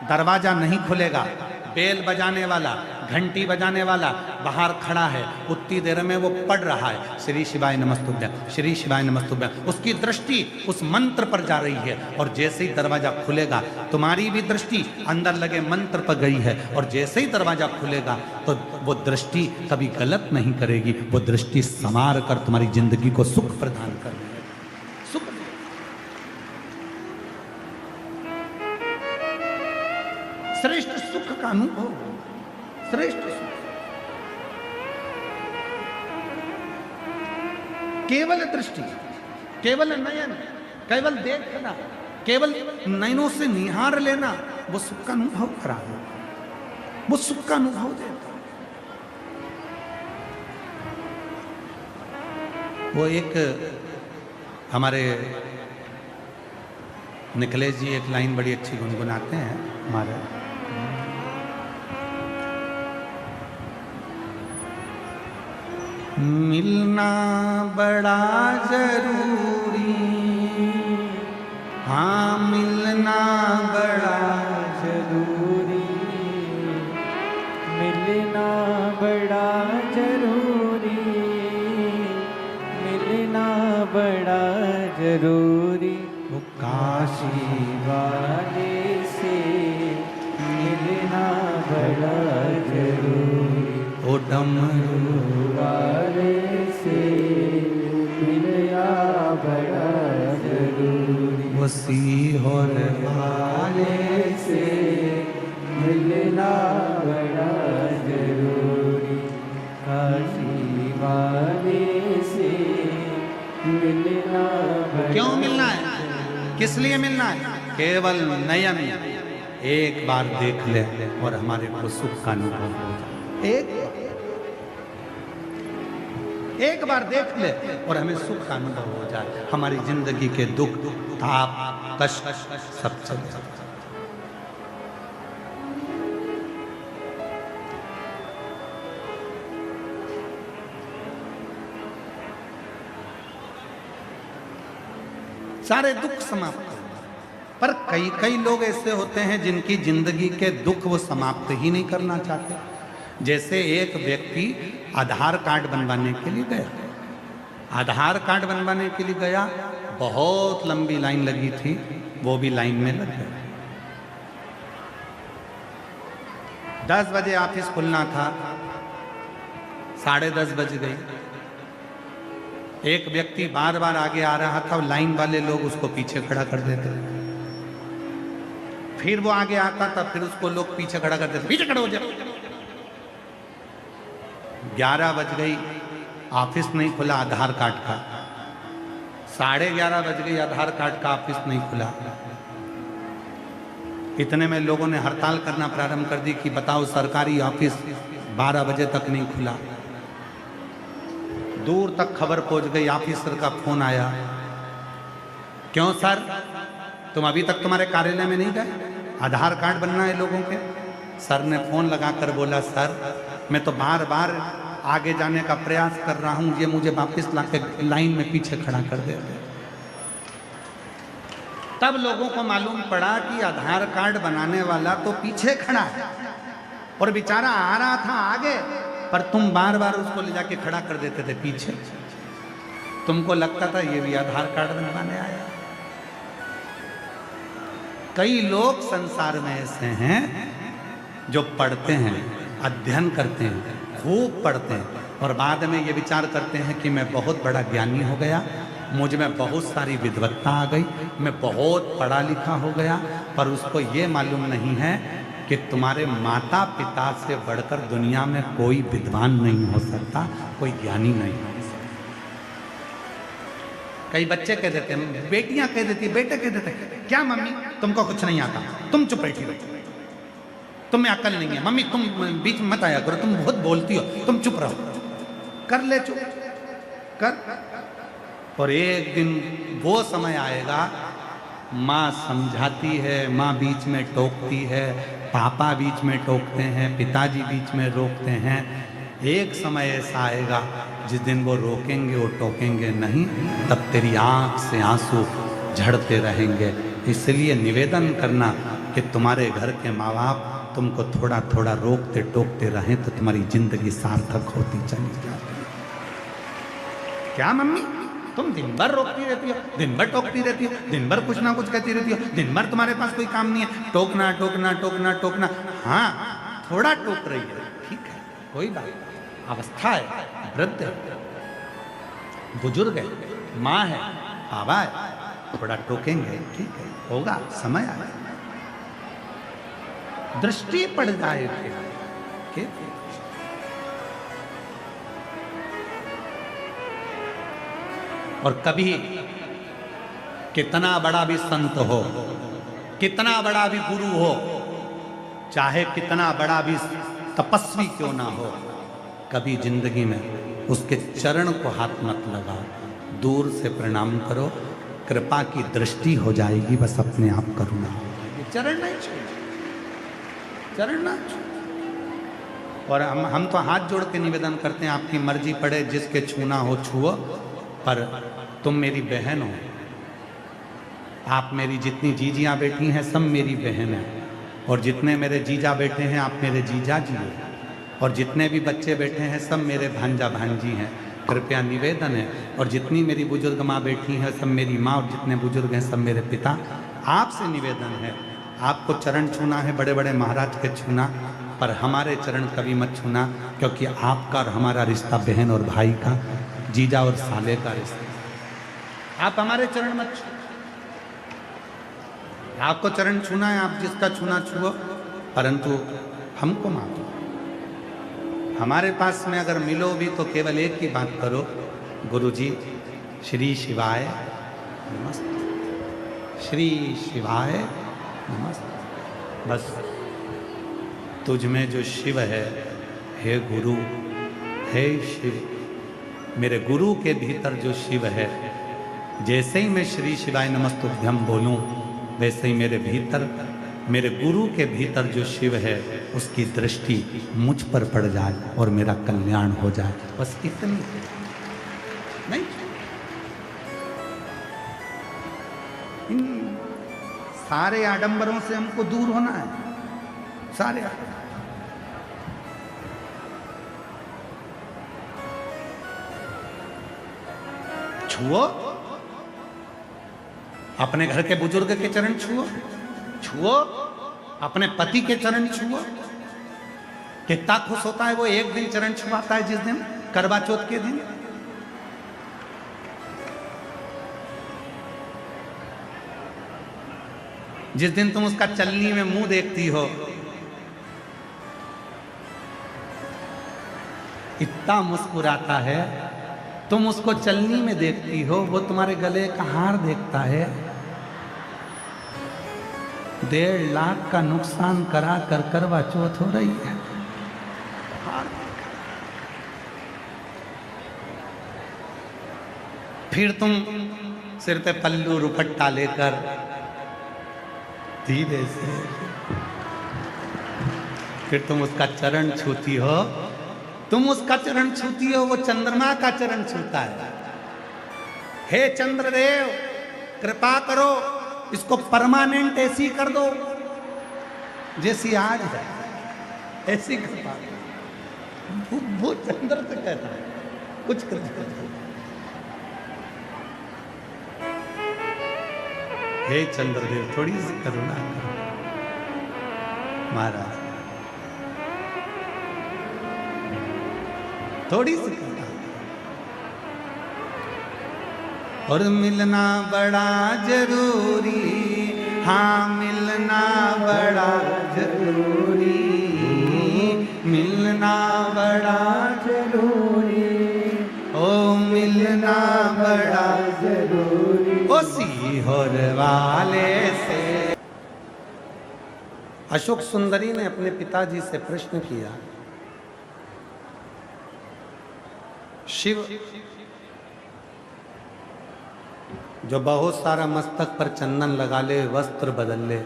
A: दरवाजा नहीं खुलेगा बेल बजाने वाला, घंटी बजाने वाला बाहर खड़ा है, उतनी देर में वो पढ़ रहा है श्री शिवाय नमस्तुभ्यम, श्री शिवाय नमस्तुभ्यम। उसकी दृष्टि उस मंत्र पर जा रही है और जैसे ही दरवाजा खुलेगा तुम्हारी भी दृष्टि अंदर लगे मंत्र पर गई है और जैसे ही दरवाजा खुलेगा तो वो दृष्टि कभी गलत नहीं करेगी, वो दृष्टि संवार कर तुम्हारी जिंदगी को सुख प्रदान करेगी। सुख श्रेष्ठ सुख का अनुभव, श्रेष्ठ सुख। केवल दृष्टि, केवल नयन, केवल देखना, केवल नयनों से निहार लेना, वो सुख का अनुभव कराना, वो सुख का अनुभव देता। वो एक हमारे निखिलेश जी एक लाइन बड़ी अच्छी गुनगुनाते हैं हमारे, मिलना बड़ा जरूरी, हाँ मिलना बड़ा
B: जरूरी, मिलना बड़ा जरूरी, मिलना बड़ा जरूरी।
A: वो काशी
B: वाले से मिलना बड़ा जरूरी,
A: ओ डमरू
B: वाले से मिलना बड़ा जरूरी,
A: वो सीहोर
B: वाले से मिलना बड़ा जरूरी, काशी वाले से मिलना बड़ा।
A: क्यों मिलना है? किस लिए मिलना है? केवल नयन एक बार देख ले और हमारे को सुख का अनुभव हो जाए। एक बार देख ले और हमें सुख का अनुभव हो जाए, हमारी जिंदगी के दुख, ताप, कष्ट सब चले जाए। सारे दुख समाप्त हो। पर कई कई लोग ऐसे होते हैं जिनकी जिंदगी के दुख वो समाप्त ही नहीं करना चाहते। जैसे एक व्यक्ति आधार कार्ड बनवाने के लिए गया, आधार कार्ड बनवाने के लिए गया, बहुत लंबी लाइन लगी थी, वो भी लाइन में लग गया। 10 बजे ऑफिस खुलना था, 10:30 बज गई। एक व्यक्ति बार बार आगे आ रहा था, लाइन वाले लोग उसको पीछे खड़ा कर देते। फिर वो आगे आता था, फिर उसको लोग पीछे खड़ा कर देते, पीछे खड़ा हो जाओ। 11 बज गई, ऑफिस नहीं खुला आधार कार्ड का। 11:30 बज गई, आधार कार्ड का ऑफिस नहीं खुला। इतने में लोगों ने हड़ताल करना प्रारंभ कर दी कि बताओ सरकारी ऑफिस 12 बजे तक नहीं खुला। दूर तक खबर पहुंच गई, ऑफिसर का फोन आया, क्यों सर तुम अभी तक तुम्हारे कार्यालय में नहीं गए, आधार कार्ड बनना है लोगों के। सर ने फोन लगाकर बोला, सर मैं तो बार बार आगे जाने का प्रयास कर रहा हूं, ये मुझे वापस लाके लाइन में पीछे खड़ा कर दे। तब लोगों को मालूम पड़ा कि आधार कार्ड बनाने वाला तो पीछे खड़ा है और बेचारा आ रहा था आगे, पर तुम बार बार उसको ले जाके खड़ा कर देते थे पीछे। तुमको लगता था ये भी आधार कार्ड बनवाने आया। कई लोग संसार में ऐसे हैं जो पढ़ते हैं, अध्ययन करते हैं, खूब पढ़ते हैं और बाद में ये विचार करते हैं कि मैं बहुत बड़ा ज्ञानी हो गया, मुझ में बहुत सारी विद्वत्ता आ गई, मैं बहुत पढ़ा लिखा हो गया, पर उसको ये मालूम नहीं है कि तुम्हारे माता पिता से बढ़कर दुनिया में कोई विद्वान नहीं हो सकता, कोई ज्ञानी नहीं हो सकता। कई बच्चे कह देते हैं, बेटियां कह देती है, बेटे कह देते हैं, क्या मम्मी तुमको कुछ नहीं आता, तुम चुप बैठी रहो, तुम्हें अकल नहीं है, मम्मी तुम बीच में मत आया करो, तुम बहुत बोलती हो, तुम चुप रहो, कर ले चुप कर। और एक दिन वो समय आएगा, माँ समझाती है, माँ बीच में टोकती है, पापा बीच में टोकते हैं, पिताजी बीच में रोकते हैं। एक समय ऐसा आएगा जिस दिन वो रोकेंगे, वो टोकेंगे नहीं, तब तेरी आंख से आंसू झड़ते रहेंगे। इसलिए निवेदन करना कि तुम्हारे घर के माँ बाप तुमको थोड़ा थोड़ा रोकते टोकते रहें तो तुम्हारी जिंदगी सार्थक होती चली जाती। क्या मम्मी तुम दिन भर रोकती रहती हो, दिन भर टोकती रहती हो, दिन भर कुछ ना कुछ कहती रहती हो, दिन भर तुम्हारे पास कोई काम नहीं है, टोकना टोकना टोकना टोकना। हाँ थोड़ा टोक रही है, ठीक है, कोई बात, अवस्था है, वृद्ध है, बुजुर्ग है, माँ है, बाबा है, थोड़ा टोकेंगे, ठीक है, होगा, समय आए, दृष्टि पड़ जाए के और कभी कितना बड़ा भी संत हो, कितना बड़ा भी गुरु हो, चाहे कितना बड़ा भी तपस्वी क्यों ना हो, कभी जिंदगी में उसके चरण को हाथ मत लगाओ, दूर से प्रणाम करो, कृपा की दृष्टि हो जाएगी, बस अपने आप करुणा हो जाएगी। चरण नहीं छू, चरण ना छू। और हम तो हाथ जोड़ के निवेदन करते हैं, आपकी मर्जी पड़े, जिसके छूना हो छुओ, पर तुम मेरी बहन हो, आप मेरी जितनी जीजियाँ बैठी हैं सब मेरी बहन हैं, और जितने मेरे जीजा बैठे हैं आप मेरे जीजा जी हो, और जितने भी बच्चे बैठे हैं सब मेरे भांजा भांजी हैं। कृपया निवेदन है, और जितनी मेरी बुजुर्ग माँ बैठी हैं सब मेरी माँ, और जितने बुजुर्ग हैं सब मेरे पिता। आपसे निवेदन है, आपको चरण छूना है बड़े बड़े महाराज के छूना, पर हमारे चरण कभी मत छूना, क्योंकि आपका और हमारा रिश्ता बहन और भाई का, जीजा और साले का रिश्ता। आप हमारे चरण मत छू, आपको चरण छूना है, आप जिसका छूना छुओ, परंतु हमको मानो। हमारे पास में अगर मिलो भी तो केवल एक ही बात करो, गुरुजी श्री शिवाय नमस्ते, श्री शिवाय नमस्ते। बस तुझ में जो शिव है, हे गुरु, हे शिव, मेरे गुरु के भीतर जो शिव है, जैसे ही मैं श्री शिवाय नमस्तुभ्यं बोलूं, वैसे ही मेरे भीतर, मेरे गुरु के भीतर जो शिव है उसकी दृष्टि मुझ पर पड़ जाए और मेरा कल्याण हो जाए, बस इतनी नहीं। सारे आडंबरों से हमको दूर होना है, सारे छुओ, अपने घर के बुजुर्ग के चरण छुओ, छुओ अपने पति के चरण छुओ। कितना खुश होता है वो एक दिन चरण छुआता है, जिस दिन करवा चौथ के दिन। जिस दिन तुम उसका चलनी में मुंह देखती हो, इतना मुस्कुराता है। तुम उसको चलनी में देखती हो, वो तुम्हारे गले का हार देखता है। 1.5 लाख का नुकसान करा कर करवा चौथ हो रही है। फिर तुम सिर पे पल्लू रुपट्टा लेकर धीरे से फिर तुम उसका चरण छूती हो। तुम उसका चरण छूती हो, वो चंद्रमा का चरण छूता है। हे चंद्रदेव, कृपा करो, इसको परमानेंट ऐसी कर दो जैसी आज है, ऐसी कृपा करो। वो चंद्र से कहता है कुछ कर दो। हे चंद्रदेव, थोड़ी सी करुणा करो महाराज, थोड़ी सी करुणा। और मिलना बड़ा जरूरी, हाँ मिलना बड़ा जरूरी, मिलना बड़ा जरूरी, ओ मिलना बड़ा जरूरी, ओ सीहोर वाले से। अशोक सुंदरी ने अपने पिताजी से प्रश्न किया, शिव जो बहुत सारा मस्तक पर चंदन लगा ले, वस्त्र बदल ले,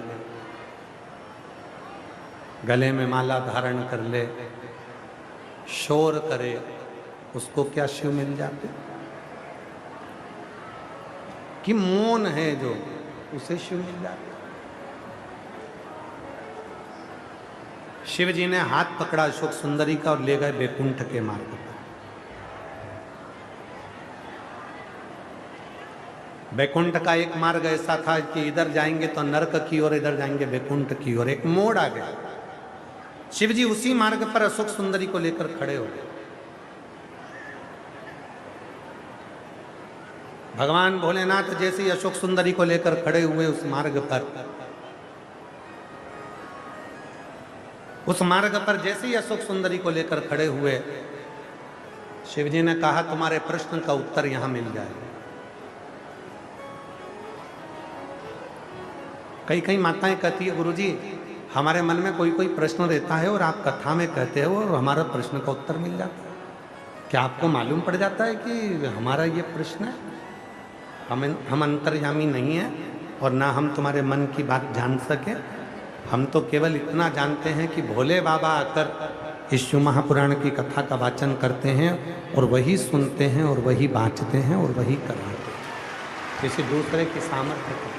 A: गले में माला धारण कर ले, शोर करे, उसको क्या शिव मिल जाते? कि मौन है जो, उसे शिव मिल जाते? शिव जी ने हाथ पकड़ा अशोक सुंदरी का और ले गए बैकुंठ के मार्ग पर। बैकुंठ का एक मार्ग ऐसा था कि इधर जाएंगे तो नरक की ओर, इधर जाएंगे बैकुंठ की ओर। एक मोड़ आ गया। शिव जी उसी मार्ग पर अशोक सुंदरी को लेकर खड़े हो गए। भगवान भोलेनाथ जैसे ही अशोक सुंदरी को लेकर खड़े हुए उस मार्ग पर, उस मार्ग पर जैसे ही अशोक सुंदरी को लेकर खड़े हुए, शिव जी ने कहा तुम्हारे प्रश्न का उत्तर यहां मिल जाएगा। कई कई माताएं कहती है, गुरुजी हमारे मन में कोई कोई प्रश्न रहता है और आप कथा में कहते हो और हमारा प्रश्न का उत्तर मिल जाता है। क्या आपको मालूम पड़ जाता है कि हमारा ये प्रश्न है? हम अंतर्यामी नहीं हैं और ना हम तुम्हारे मन की बात जान सके। हम तो केवल इतना जानते हैं कि भोले बाबा आकर इस शिव महापुराण की कथा का वाचन करते हैं और वही सुनते हैं और वही बाँचते हैं और वही कराते हैं, किसी दूसरे की सामर्थ्य को।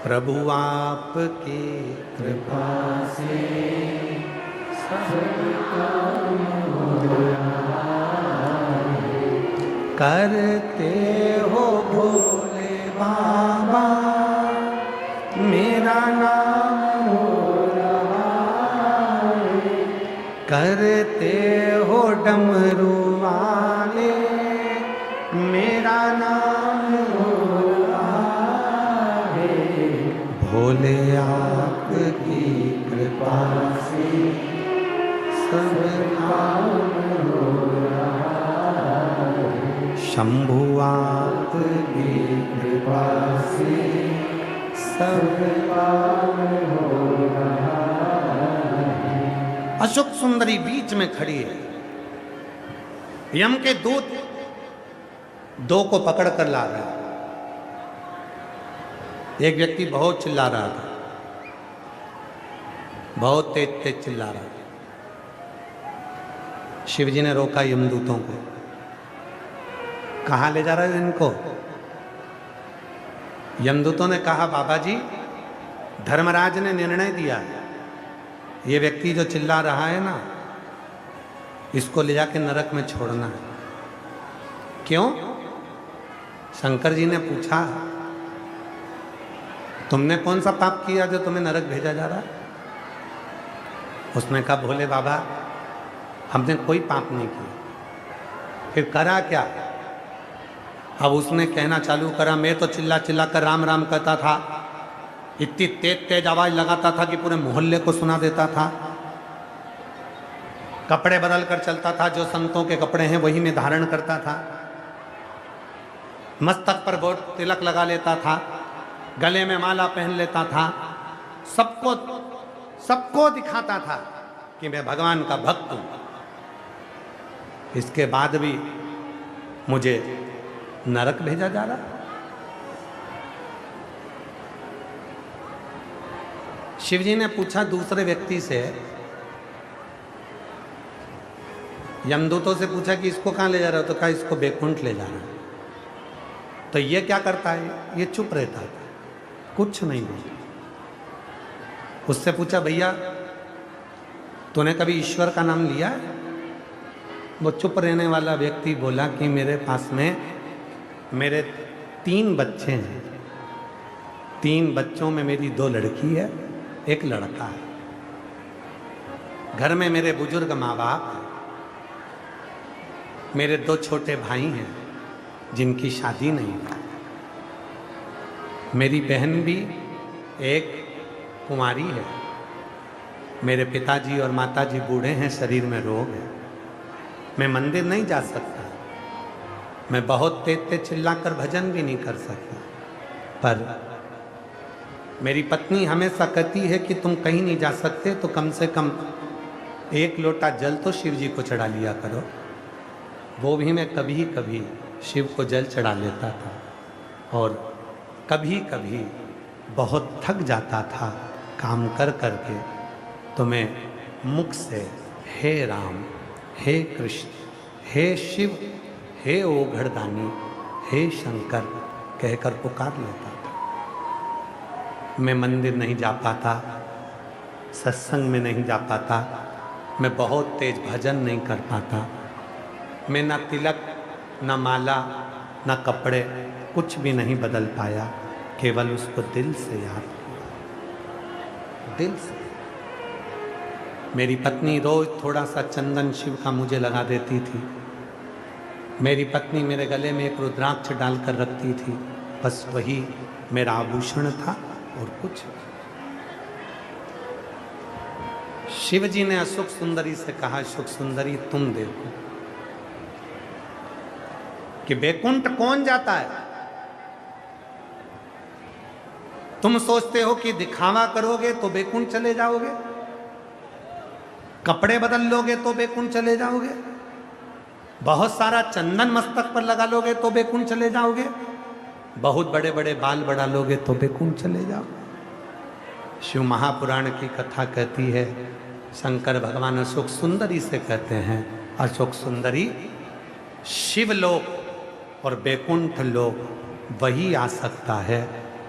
A: प्रभु आपकी कृपा से सब काम हो रहा है, करते हो भोले बाबा मेरा नाम हो रहा है, करते हो डमरू वाले मेरा नाम हो रहा है, भोले आपकी कृपा से सब काम हो रहा है, शंभु आपकी कृपा से सब काम हो रहा है। अशोक सुंदरी बीच में खड़ी है। यम के दूत 2 को पकड़ कर ला रहे हैं। एक व्यक्ति बहुत चिल्ला रहा था, बहुत तेज तेज चिल्ला रहा था। शिव जी ने रोका यमदूतों को। कहाँ ले जा रहे हो इनको? यमदूतों ने कहा बाबा जी, धर्मराज ने निर्णय दिया है, ये व्यक्ति जो चिल्ला रहा है ना, इसको ले जाके नरक में छोड़ना है। क्यों? शंकर जी ने पूछा, तुमने कौन सा पाप किया जो तुम्हें नरक भेजा जा रहा है? उसने कहा, भोले बाबा, हमने कोई पाप नहीं किया। फिर करा क्या? अब उसने कहना चालू करा, मैं तो चिल्ला चिल्ला कर राम राम कहता था, इतनी तेज तेज आवाज लगाता था कि पूरे मोहल्ले को सुना देता था। कपड़े बदल कर चलता था, जो संतों के कपड़े हैं वही मैं धारण करता था। मस्तक पर बोट तिलक लगा लेता था, गले में माला पहन लेता था, सबको दिखाता था कि मैं भगवान का भक्त हूं। इसके बाद भी मुझे नरक भेजा जा रहा। शिवजी ने पूछा दूसरे व्यक्ति से, यमदूतों से पूछा कि इसको कहां ले जा रहा हो? तो कहा इसको बैकुंठ ले जा रहा है। तो ये क्या करता है? ये चुप रहता था, कुछ नहीं बोलता। उससे पूछा, भैया तूने कभी ईश्वर का नाम लिया है? वो चुप रहने वाला व्यक्ति बोला कि मेरे पास में मेरे 3 बच्चे हैं, 3 बच्चों में मेरी 2 लड़की है, 1 लड़का है। घर में मेरे बुजुर्ग माँ बाप हैं, मेरे 2 छोटे भाई हैं जिनकी शादी नहीं है, मेरी बहन भी एक कुंवारी है, मेरे पिताजी और माताजी बूढ़े हैं, शरीर में रोग है, मैं मंदिर नहीं जा सकता, मैं बहुत तेज तेज चिल्लाकर भजन भी नहीं कर सकता। पर मेरी पत्नी हमेशा कहती है कि तुम कहीं नहीं जा सकते तो कम से कम 1 लोटा जल तो शिव जी को चढ़ा लिया करो। वो भी मैं कभी कभी शिव को जल चढ़ा लेता था, और कभी कभी बहुत थक जाता था काम कर करके, तो मैं मुख से हे राम, हे कृष्ण, हे शिव, हे ओघड़दानी, हे शंकर कहकर पुकार लेता था। मैं मंदिर नहीं जा पाता, सत्संग में नहीं जा पाता, मैं बहुत तेज भजन नहीं कर पाता, मैं ना तिलक, ना माला, ना कपड़े, कुछ भी नहीं बदल पाया, केवल उसको दिल से याद किया, दिल से। मेरी पत्नी रोज थोड़ा सा चंदन शिव का मुझे लगा देती थी, मेरी पत्नी मेरे गले में एक रुद्राक्ष डालकर रखती थी, बस वही मेरा आभूषण था और कुछ। शिव जी ने अशोक सुंदरी से कहा, अशोक सुंदरी तुम देखो कि बैकुंठ कौन जाता है। तुम सोचते हो कि दिखावा करोगे तो बैकुंठ चले जाओगे, कपड़े बदल लोगे तो बैकुंठ चले जाओगे, बहुत सारा चंदन मस्तक पर लगा लोगे तो बैकुंठ चले जाओगे, बहुत बड़े बड़े बाल बढ़ा लोगे तो बैकुंठ चले जाओ। शिव महापुराण की कथा कहती है, शंकर भगवान अशोक सुंदरी से कहते हैं, अशोक सुंदरी, शिवलोक और बैकुंठ लोक वही आ सकता है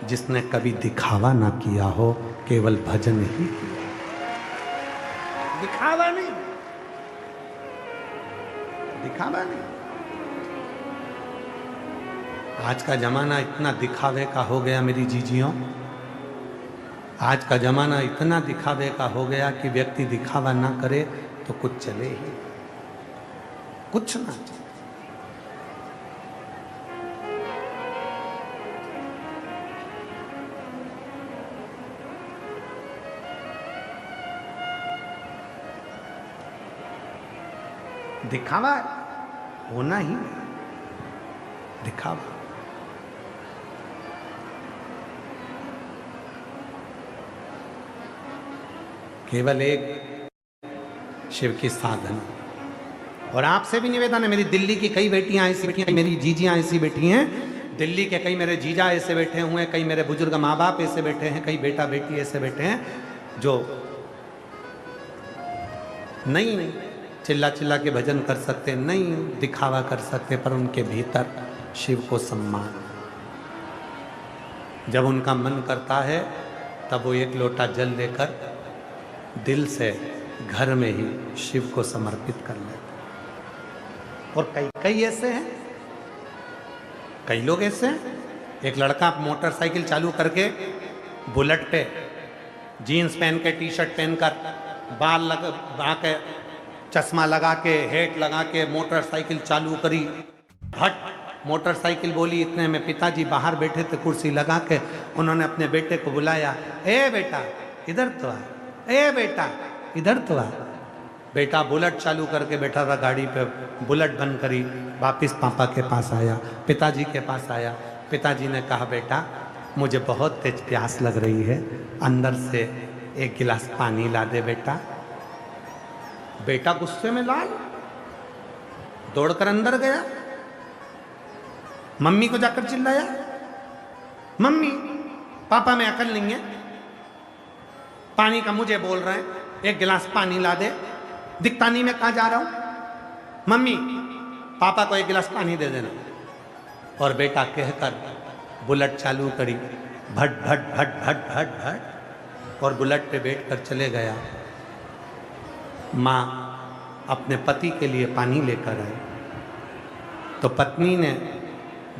A: जिसने कभी दिखावा ना किया हो, केवल भजन ही किया, दिखावा नहीं, दिखावा नहीं। आज का जमाना इतना दिखावे का हो गया मेरी जीजियों, आज का जमाना इतना दिखावे का हो गया कि व्यक्ति दिखावा ना करे तो कुछ चले ही, कुछ ना चले। दिखावा होना ही, दिखावा। केवल एक शिव की साधना। और आपसे भी निवेदन है, मेरी दिल्ली की कई बेटियां ऐसी बैठी हैं, मेरी जीजियां ऐसी बैठी हैं, दिल्ली के कई मेरे जीजा ऐसे बैठे हुए हैं, कई मेरे बुजुर्ग माँ बाप ऐसे बैठे हैं, कई बेटा बेटी ऐसे बैठे हैं जो नहीं चिल्ला चिल्ला के भजन कर सकते, नहीं दिखावा कर सकते, पर उनके भीतर शिव को सम्मान, जब उनका मन करता है तब वो एक लोटा जल लेकर दिल से घर में ही शिव को समर्पित कर लेते। और कई कई ऐसे हैं, कई लोग ऐसे हैं। एक लड़का मोटरसाइकिल चालू करके बुलेट पे जीन्स पहन के टी शर्ट पहनकर बाल लगा के चश्मा लगा के हेट लगा के मोटरसाइकिल चालू करी। हट मोटरसाइकिल बोली। इतने में पिताजी बाहर बैठे थे कुर्सी लगा के, उन्होंने अपने बेटे को बुलाया, ए बेटा इधर तो आ, ए बेटा इधर तो आ। बेटा बुलेट चालू करके बैठा था गाड़ी पे, बुलेट बंद करी, वापिस पापा के पास आया, पिताजी के पास आया। पिताजी ने कहा बेटा मुझे बहुत तेज प्यास लग रही है, अंदर से एक गिलास पानी ला दे बेटा। बेटा गुस्से में लाल दौड़कर अंदर गया, मम्मी को जाकर चिल्लाया, मम्मी पापा में अकल नहीं है, पानी का मुझे बोल रहे हैं, एक गिलास पानी ला दे, दिखता नहीं मैं कहाँ जा रहा हूं, मम्मी पापा को एक गिलास पानी दे देना। और बेटा कहकर बुलेट चालू करी, भट भट भट भट भट भट, और बुलेट पे बैठकर चले गया। माँ अपने पति के लिए पानी लेकर आई, तो पत्नी ने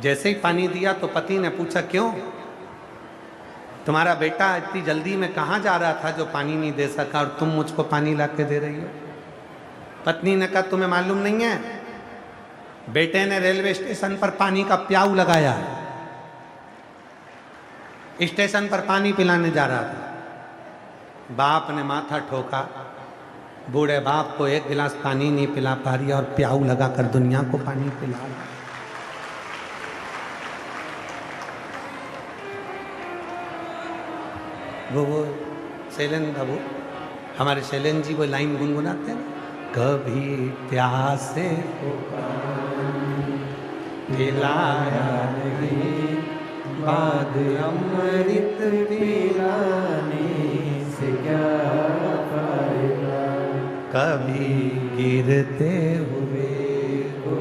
A: जैसे ही पानी दिया तो पति ने पूछा क्यों, तुम्हारा बेटा इतनी जल्दी में कहाँ जा रहा था जो पानी नहीं दे सका और तुम मुझको पानी ला के दे रही हो। पत्नी ने कहा तुम्हें मालूम नहीं है, बेटे ने रेलवे स्टेशन पर पानी का प्याऊ लगाया, स्टेशन पर पानी पिलाने जा रहा था। बाप ने माथा ठोका, बूढ़े बाप को एक गिलास पानी नहीं पिला पा रही और प्याऊ लगाकर दुनिया को पानी पिला रहा। वो शैलेंद्र बाबू, हमारे शैलेंद्र जी वो लाइन गुनगुनाते हैं, कभी प्यासे को पिलाया नहीं,
B: बाद अमृत पिलाने से क्या फायदा,
A: कभी गिरते हुए को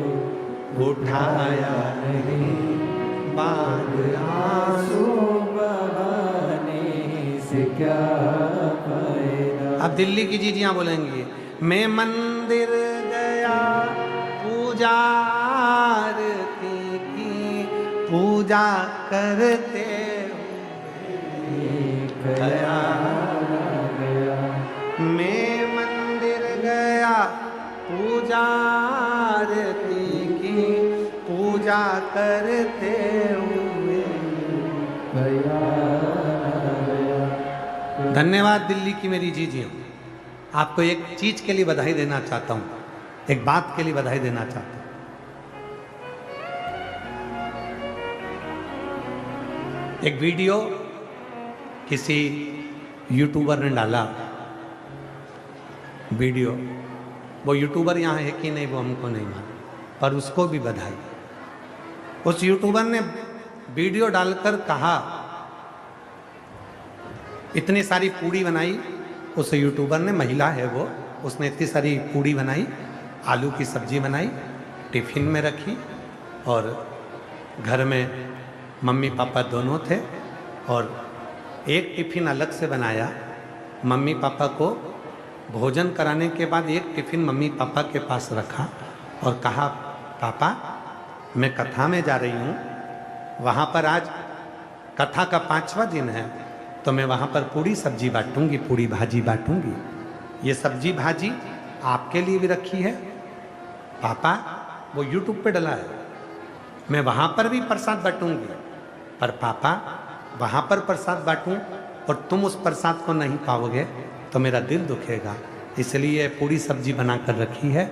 A: उठाया नहीं, बाद
B: आंसू बहाने से क्या फायदा।
A: अब दिल्ली की जीजियां बोलेंगी, मैं मंदिर गया पूजा आरती की, पूजा करते हुए गया, मैं मंदिर गया पूजा आरती की, पूजा करते हुए
B: गया।
A: धन्यवाद दिल्ली की मेरी जीजियों। आपको एक चीज के लिए बधाई देना चाहता हूं, एक बात के लिए बधाई देना चाहता हूं। एक वीडियो किसी यूट्यूबर ने डाला, वीडियो, वो यूट्यूबर यहाँ है कि नहीं वो हमको नहीं मालूम, पर उसको भी बधाई। उस यूट्यूबर ने वीडियो डालकर कहा, इतनी सारी पूड़ी बनाई उस यूट्यूबर ने, महिला है वो, उसने इतनी सारी पूड़ी बनाई, आलू की सब्जी बनाई, टिफिन में रखी, और घर में मम्मी पापा दोनों थे, और एक टिफिन अलग से बनाया। मम्मी पापा को भोजन कराने के बाद एक टिफिन मम्मी पापा के पास रखा और कहा, पापा मैं कथा में जा रही हूँ, वहाँ पर आज कथा का 5वां दिन है, तो मैं वहाँ पर पूरी सब्जी बांटूंगी, पूरी भाजी बांटूंगी, ये सब्जी भाजी आपके लिए भी रखी है पापा, वो यूट्यूब पे डला है, मैं वहाँ पर भी प्रसाद बांटूंगी, पर पापा वहाँ पर प्रसाद बांटूं और तुम उस प्रसाद को नहीं पाओगे तो मेरा दिल दुखेगा, इसलिए पूरी सब्जी बना कर रखी है,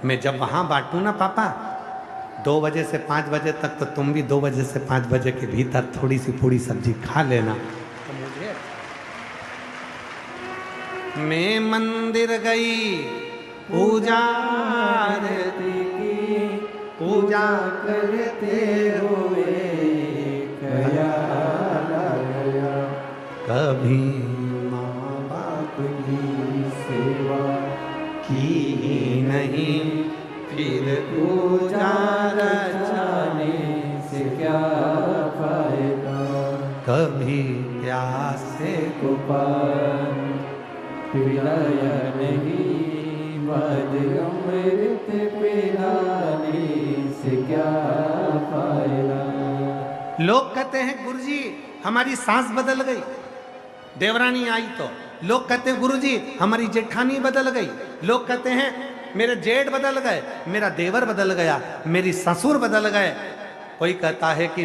A: मैं जब वहाँ बांटूं ना पापा 2 बजे से 5 बजे तक, तो तुम भी 2 बजे से 5 बजे के भीतर थोड़ी सी पूरी सब्जी खा लेना। तो मुझे, मैं मंदिर गई पूजा आरती की, पूजा करते हुए गया, कभी माँ बाप की सेवा की नहीं, फिर पूजा रचाने
B: से क्या फायदा,
A: कभी प्यासे
B: को पान पिलाया नहीं, बाद अमृत पिलाने से क्या फायदा।
A: लोग कहते हैं गुरुजी हमारी सास बदल गई, देवरानी आई तो। लोग कहते हैं गुरुजी हमारी जेठानी बदल गई। लोग कहते हैं मेरे जेठ बदल गए, मेरा देवर बदल गया, मेरी ससुर बदल गए। कोई कहता है कि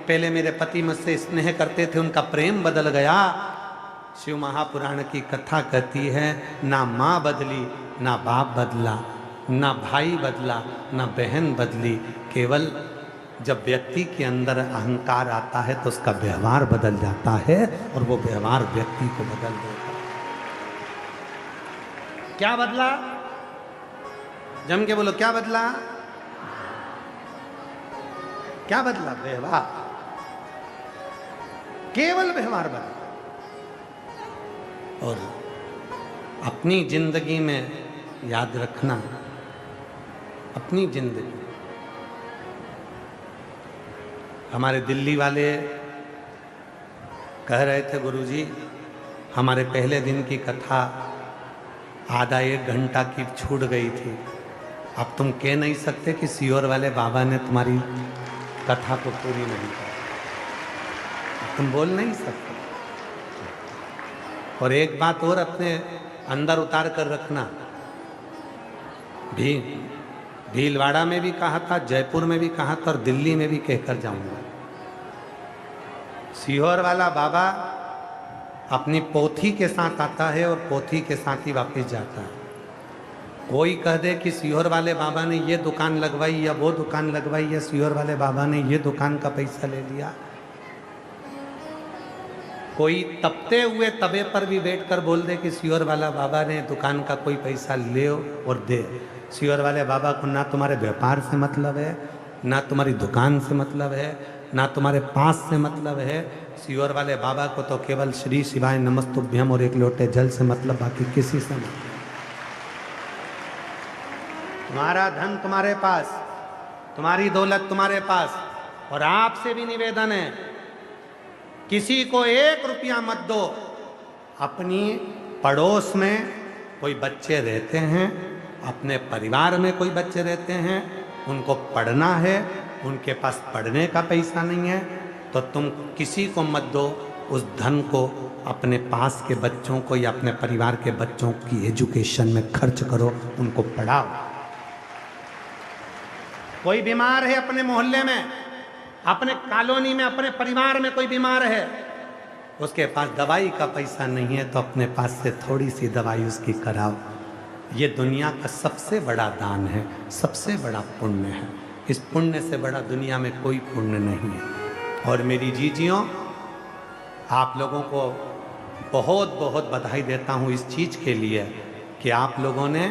A: पहले मेरे पति मुझसे स्नेह करते थे, उनका प्रेम बदल गया। शिव महापुराण की कथा कहती है ना माँ बदली, ना बाप बदला, ना भाई बदला, ना बहन बदली। केवल जब व्यक्ति के अंदर अहंकार आता है तो उसका व्यवहार बदल जाता है और वो व्यवहार व्यक्ति को बदल देता है। क्या बदला? जम के बोलो, क्या बदला? क्या बदला? व्यवहार, केवल व्यवहार बदला। और अपनी जिंदगी में याद रखना, अपनी जिंदगी, हमारे दिल्ली वाले कह रहे थे गुरुजी हमारे पहले दिन की कथा आधा एक घंटा की छूट गई थी। अब तुम कह नहीं सकते कि सीहोर वाले बाबा ने तुम्हारी कथा को पूरी नहीं की। तुम बोल नहीं सकते। और एक बात और अपने अंदर उतार कर रखना, भीलवाड़ा में भी कहा था, जयपुर में भी कहा था और दिल्ली में भी कहकर जाऊंगा। सीहोर वाला बाबा अपनी पोथी के साथ आता है और पोथी के साथ ही वापस जाता है। कोई कह दे कि सीहोर वाले बाबा ने ये दुकान लगवाई या वो दुकान लगवाई या सीहोर वाले बाबा ने ये दुकान का पैसा ले लिया। कोई तपते हुए तवे पर भी बैठकर बोल दे कि सीहोर वाला बाबा ने दुकान का कोई पैसा ले और दे। सीहोर वाले बाबा को ना तुम्हारे व्यापार से मतलब है, ना तुम्हारी दुकान से मतलब है, ना तुम्हारे पास से मतलब है। सीहोर वाले बाबा को तो केवल श्री शिवाय नमस्तुभ्यम और एक लोटे जल से मतलब, बाकी किसी से मतलब। तुम्हारा धन तुम्हारे पास, तुम्हारी दौलत तुम्हारे पास। और आपसे भी निवेदन है, किसी को 1 रुपया मत दो। अपनी पड़ोस में कोई बच्चे रहते हैं, अपने परिवार में कोई बच्चे रहते हैं, उनको पढ़ना है, उनके पास पढ़ने का पैसा नहीं है, तो तुम किसी को मत दो। उस धन को अपने पास के बच्चों को या अपने परिवार के बच्चों की एजुकेशन में खर्च करो, उनको पढ़ाओ। कोई बीमार है अपने मोहल्ले में, अपने कॉलोनी में, अपने परिवार में कोई बीमार है, उसके पास दवाई का पैसा नहीं है, तो अपने पास से थोड़ी सी दवाई उसकी कराओ। ये दुनिया का सबसे बड़ा दान है, सबसे बड़ा पुण्य है। इस पुण्य से बड़ा दुनिया में कोई पुण्य नहीं है। और मेरी जीजियों, आप लोगों को बहुत बहुत बधाई देता हूँ इस चीज़ के लिए कि आप लोगों ने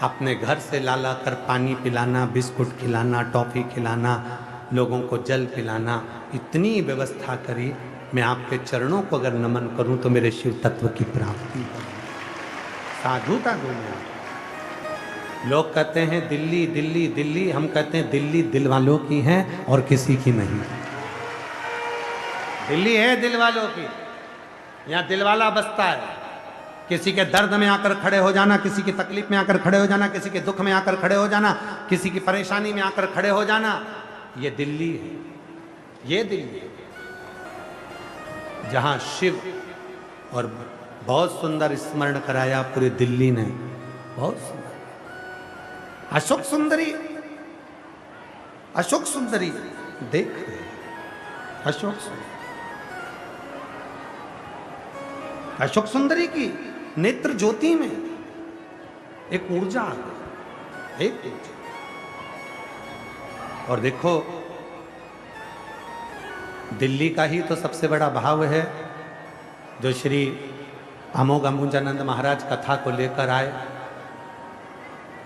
A: अपने घर से ला ला कर पानी पिलाना, बिस्कुट खिलाना, टॉफ़ी खिलाना, लोगों को जल पिलाना, इतनी व्यवस्था करी। मैं आपके चरणों को अगर नमन करूं तो मेरे शिव तत्व की प्राप्ति है। साधुता दुनिया। लोग कहते हैं दिल्ली दिल्ली दिल्ली, हम कहते हैं दिल्ली दिल वालों की है और किसी की नहीं। दिल्ली है दिल वालों की, यहाँ दिल वाला बसता है। किसी के दर्द में आकर खड़े हो जाना, किसी की तकलीफ में आकर खड़े हो जाना, किसी के दुख में आकर खड़े हो जाना, किसी की परेशानी में आकर खड़े हो जाना, ये दिल्ली है। ये दिल्ली है जहाँ शिव, और बहुत सुंदर स्मरण कराया पूरी दिल्ली ने, बहुत सुंदर। अशोक सुंदरी, अशोक सुंदरी देख रहे, अशोक सुंदरी, अशोक सुंदरी की नेत्र ज्योति में एक ऊर्जा आ गई, एक ऊर्जा। और देखो दिल्ली का ही तो सबसे बड़ा भाव है जो श्री अमोघ अम्बुजानंद महाराज कथा को लेकर आए।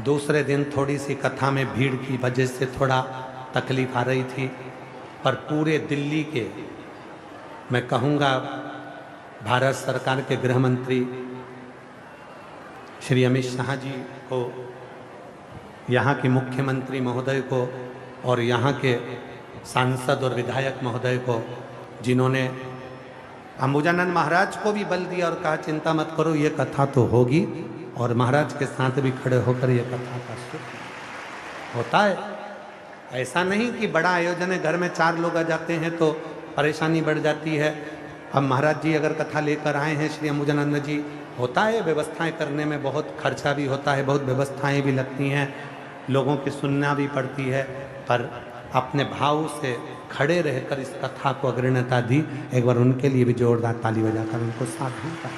A: दूसरे दिन थोड़ी सी कथा में भीड़ की वजह से थोड़ा तकलीफ आ रही थी, पर पूरे दिल्ली के, मैं कहूँगा भारत सरकार के गृह मंत्री श्री अमित शाह जी को, यहाँ के मुख्यमंत्री महोदय को और यहाँ के सांसद और विधायक महोदय को, जिन्होंने अंबुजानंद महाराज को भी बल दिया और कहा चिंता मत करो, ये कथा तो होगी। और महाराज के साथ भी खड़े होकर ये कथा का सुख होता है। ऐसा नहीं कि बड़ा आयोजन है, घर में 4 लोग आ जाते हैं तो परेशानी बढ़ जाती है। अब महाराज जी अगर कथा लेकर आए हैं श्री अंबुजानंद जी, होता है व्यवस्थाएं करने में बहुत खर्चा भी होता है, बहुत व्यवस्थाएं भी लगती हैं, लोगों की सुनना भी पड़ती है, पर अपने भाव से खड़े रहकर इस कथा को अग्रणता दी। एक बार उनके लिए भी जोरदार ताली बजाकर उनको साधन का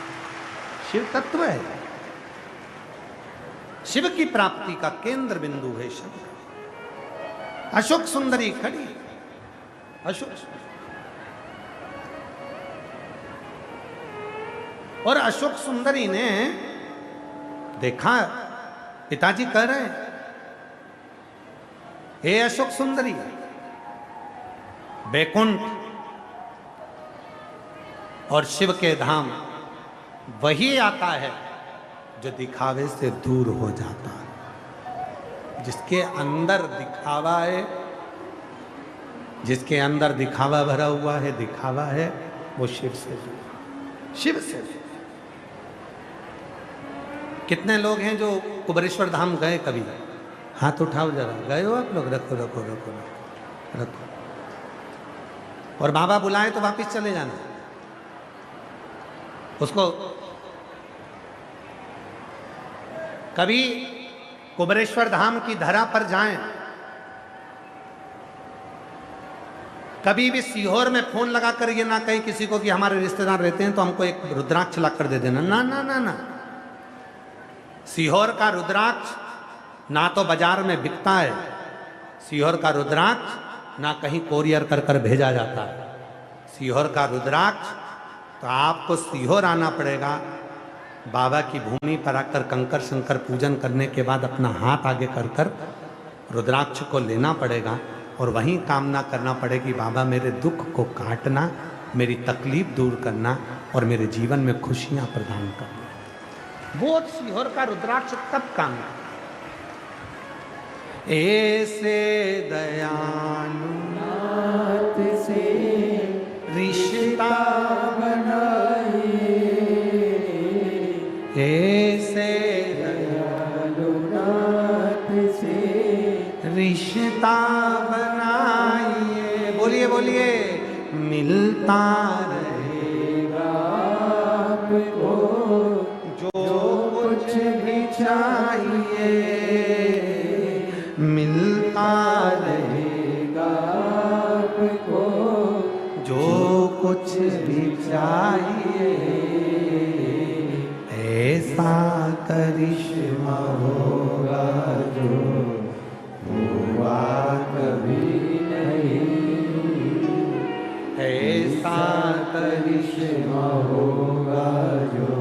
A: शिव तत्व है, शिव की प्राप्ति का केंद्र बिंदु है शंकर। अशोक सुंदरी खड़ी, अशोक और अशोक सुंदरी ने देखा, पिताजी कह रहे हैं हे अशोक सुंदरी, बैकुंठ और शिव के धाम वही आता है जो दिखावे से दूर हो जाता है। जिसके अंदर दिखावा है, जिसके अंदर दिखावा भरा हुआ है, दिखावा है, वो शिव से, शिव से। कितने लोग हैं जो कुबेरेश्वर धाम गए कभी? हाथ उठाओ जरा, गए हो आप लोग? रखो रखो रखो रखो रखो। और बाबा बुलाए तो वापस चले जाना। उसको कभी कुबेरेश्वर धाम की धरा पर जाएं, कभी भी सीहोर में फोन लगाकर ये ना कहे किसी को कि हमारे रिश्तेदार रहते हैं तो हमको एक रुद्राक्ष ला कर दे देना, ना ना ना ना। सीहोर का रुद्राक्ष ना तो बाजार में बिकता है, सीहोर का रुद्राक्ष ना कहीं कोरियर कर कर भेजा जाता है। सीहोर का रुद्राक्ष तो आपको सीहोर आना पड़ेगा, बाबा की भूमि पर आकर कंकर शंकर पूजन करने के बाद अपना हाथ आगे कर कर रुद्राक्ष को लेना पड़ेगा और वहीं कामना करना पड़ेगी, बाबा मेरे दुख को काटना, मेरी तकलीफ दूर करना और मेरे जीवन में खुशियां प्रदान करना। वो सीहोर का रुद्राक्ष तब काम करता। ऐसे दयालु नाथ से रिश्ता बनाइए, ऐसे दयालु नाथ से रिश्ता बनाइए। बोलिए बोलिए, मिलता रहेगा आपको जो कुछ भी चाहिए, मिलता रहेगा आपको जो कुछ भी चाहिए। ऐसा करिश्मा होगा जो हुआ कभी नहीं, ऐसा करिश्मा होगा जो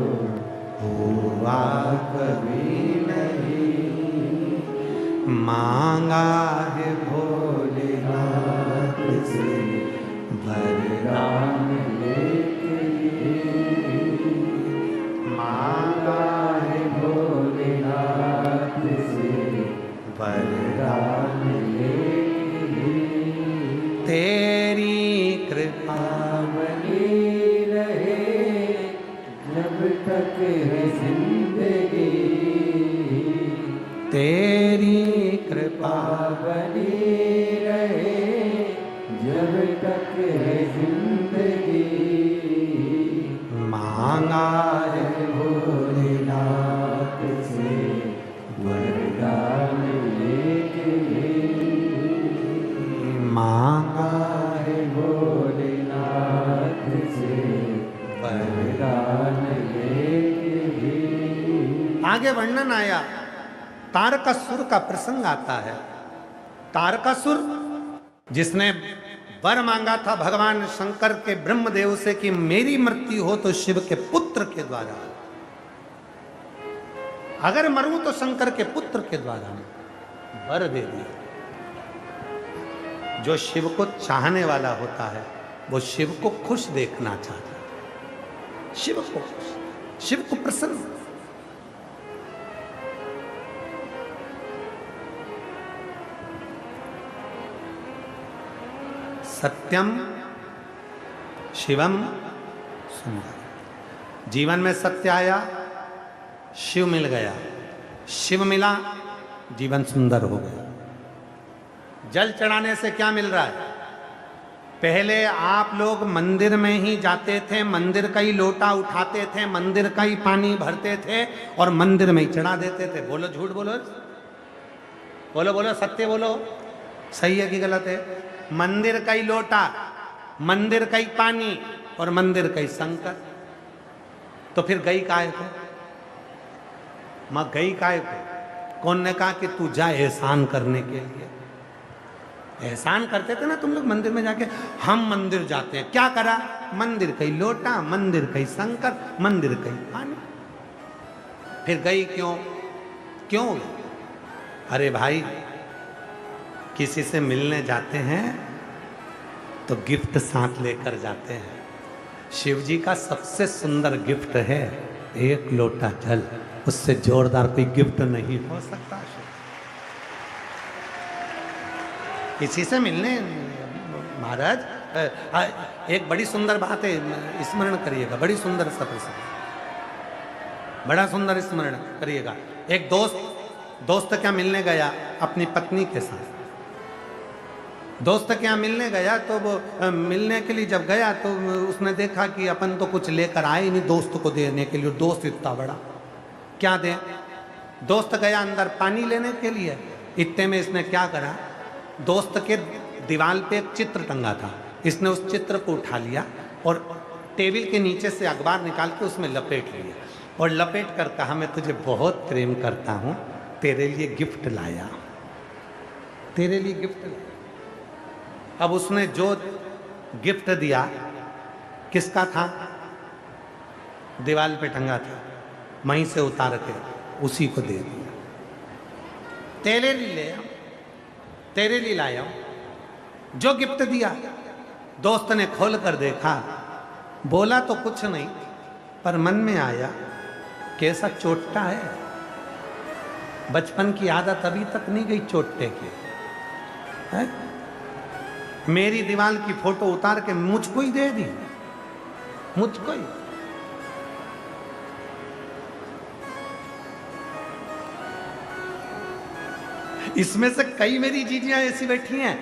A: हुआ कभी नहीं। मांगा है भोलेनाथ से वरदान लेके, मांगा है भोलेनाथ से वरदान लेके। तेरी कृपा बनी रहे जब तक है जिंदगी, तेरी कृपा बनी रहे जब तक है जिंदगी। मांगा है भोलेनाथ से वरदान लेके, मांगा है भोलेनाथ से वरदान लेके। आगे वर्णन आया, तारकासुर का प्रसंग आता है। तारकासुर जिसने वर मांगा था भगवान शंकर के ब्रह्मदेव से कि मेरी मृत्यु हो तो शिव के पुत्र के द्वारा, अगर मरूं तो शंकर के पुत्र के द्वारा, वर दे दिया। जो शिव को चाहने वाला होता है वो शिव को खुश देखना चाहता है, शिव को खुश, शिव को प्रसन्न। सत्यम शिवम सुंदर। जीवन में सत्य आया, शिव मिल गया, शिव मिला, जीवन सुंदर हो गया। जल चढ़ाने से क्या मिल रहा है? पहले आप लोग मंदिर में ही जाते थे, मंदिर का ही लोटा उठाते थे, मंदिर का ही पानी भरते थे और मंदिर में ही चढ़ा देते थे। बोलो झूठ बोलो, बोलो बोलो सत्य बोलो, सही है कि गलत है? मंदिर का ही लोटा, मंदिर का ही पानी और मंदिर का ही शंकर। तो फिर गई काय को? मां गई काय को? कौन ने कहा कि तू जा एहसान करने के लिए? एहसान करते थे ना तुम लोग मंदिर में जाके। हम मंदिर जाते हैं, क्या करा? मंदिर का ही लोटा, मंदिर का ही शंकर, मंदिर का ही पानी। फिर गई क्यों? क्यों? अरे भाई, किसी से मिलने जाते हैं तो गिफ्ट साथ लेकर जाते हैं। शिव जी का सबसे सुंदर गिफ्ट है एक लोटा जल। उससे जोरदार कोई गिफ्ट नहीं हो सकता। किसी से मिलने महाराज, एक बड़ी सुंदर बात है, स्मरण करिएगा, बड़ी सुंदर सा प्रसंग, बड़ा सुंदर स्मरण करिएगा। एक दोस्त क्या मिलने गया अपनी पत्नी के साथ। दोस्त क्या मिलने गया तो वो मिलने के लिए जब गया तो उसने देखा कि अपन तो कुछ लेकर आए नहीं दोस्त को देने के लिए। दोस्त इतना बड़ा, क्या दे? दोस्त गया अंदर पानी लेने के लिए। इतने में इसने क्या करा? दोस्त के दीवार पे एक चित्र टंगा था, इसने उस चित्र को उठा लिया और टेबल के नीचे से अखबार निकाल के उसमें लपेट लिया और लपेट कर कहा, मैं तुझे बहुत प्रेम करता हूँ, तेरे लिए गिफ्ट लाया, तेरे लिए गिफ्ट लाया। अब उसने जो गिफ्ट दिया किसका था? दीवार पे टंगा था, वहीं से उतार के उसी को दे दिया। तेरे लिए ले, तेरे लिए लाया। जो गिफ्ट दिया दोस्त ने खोल कर देखा, बोला तो कुछ नहीं, पर मन में आया कैसा चोट्टा है। बचपन की आदत अभी तक नहीं गई चोट्टे की है? मेरी दीवार की फोटो उतार के मुझको ही दे दी, मुझको ही। इसमें से कई मेरी जीजियां ऐसी बैठी हैं,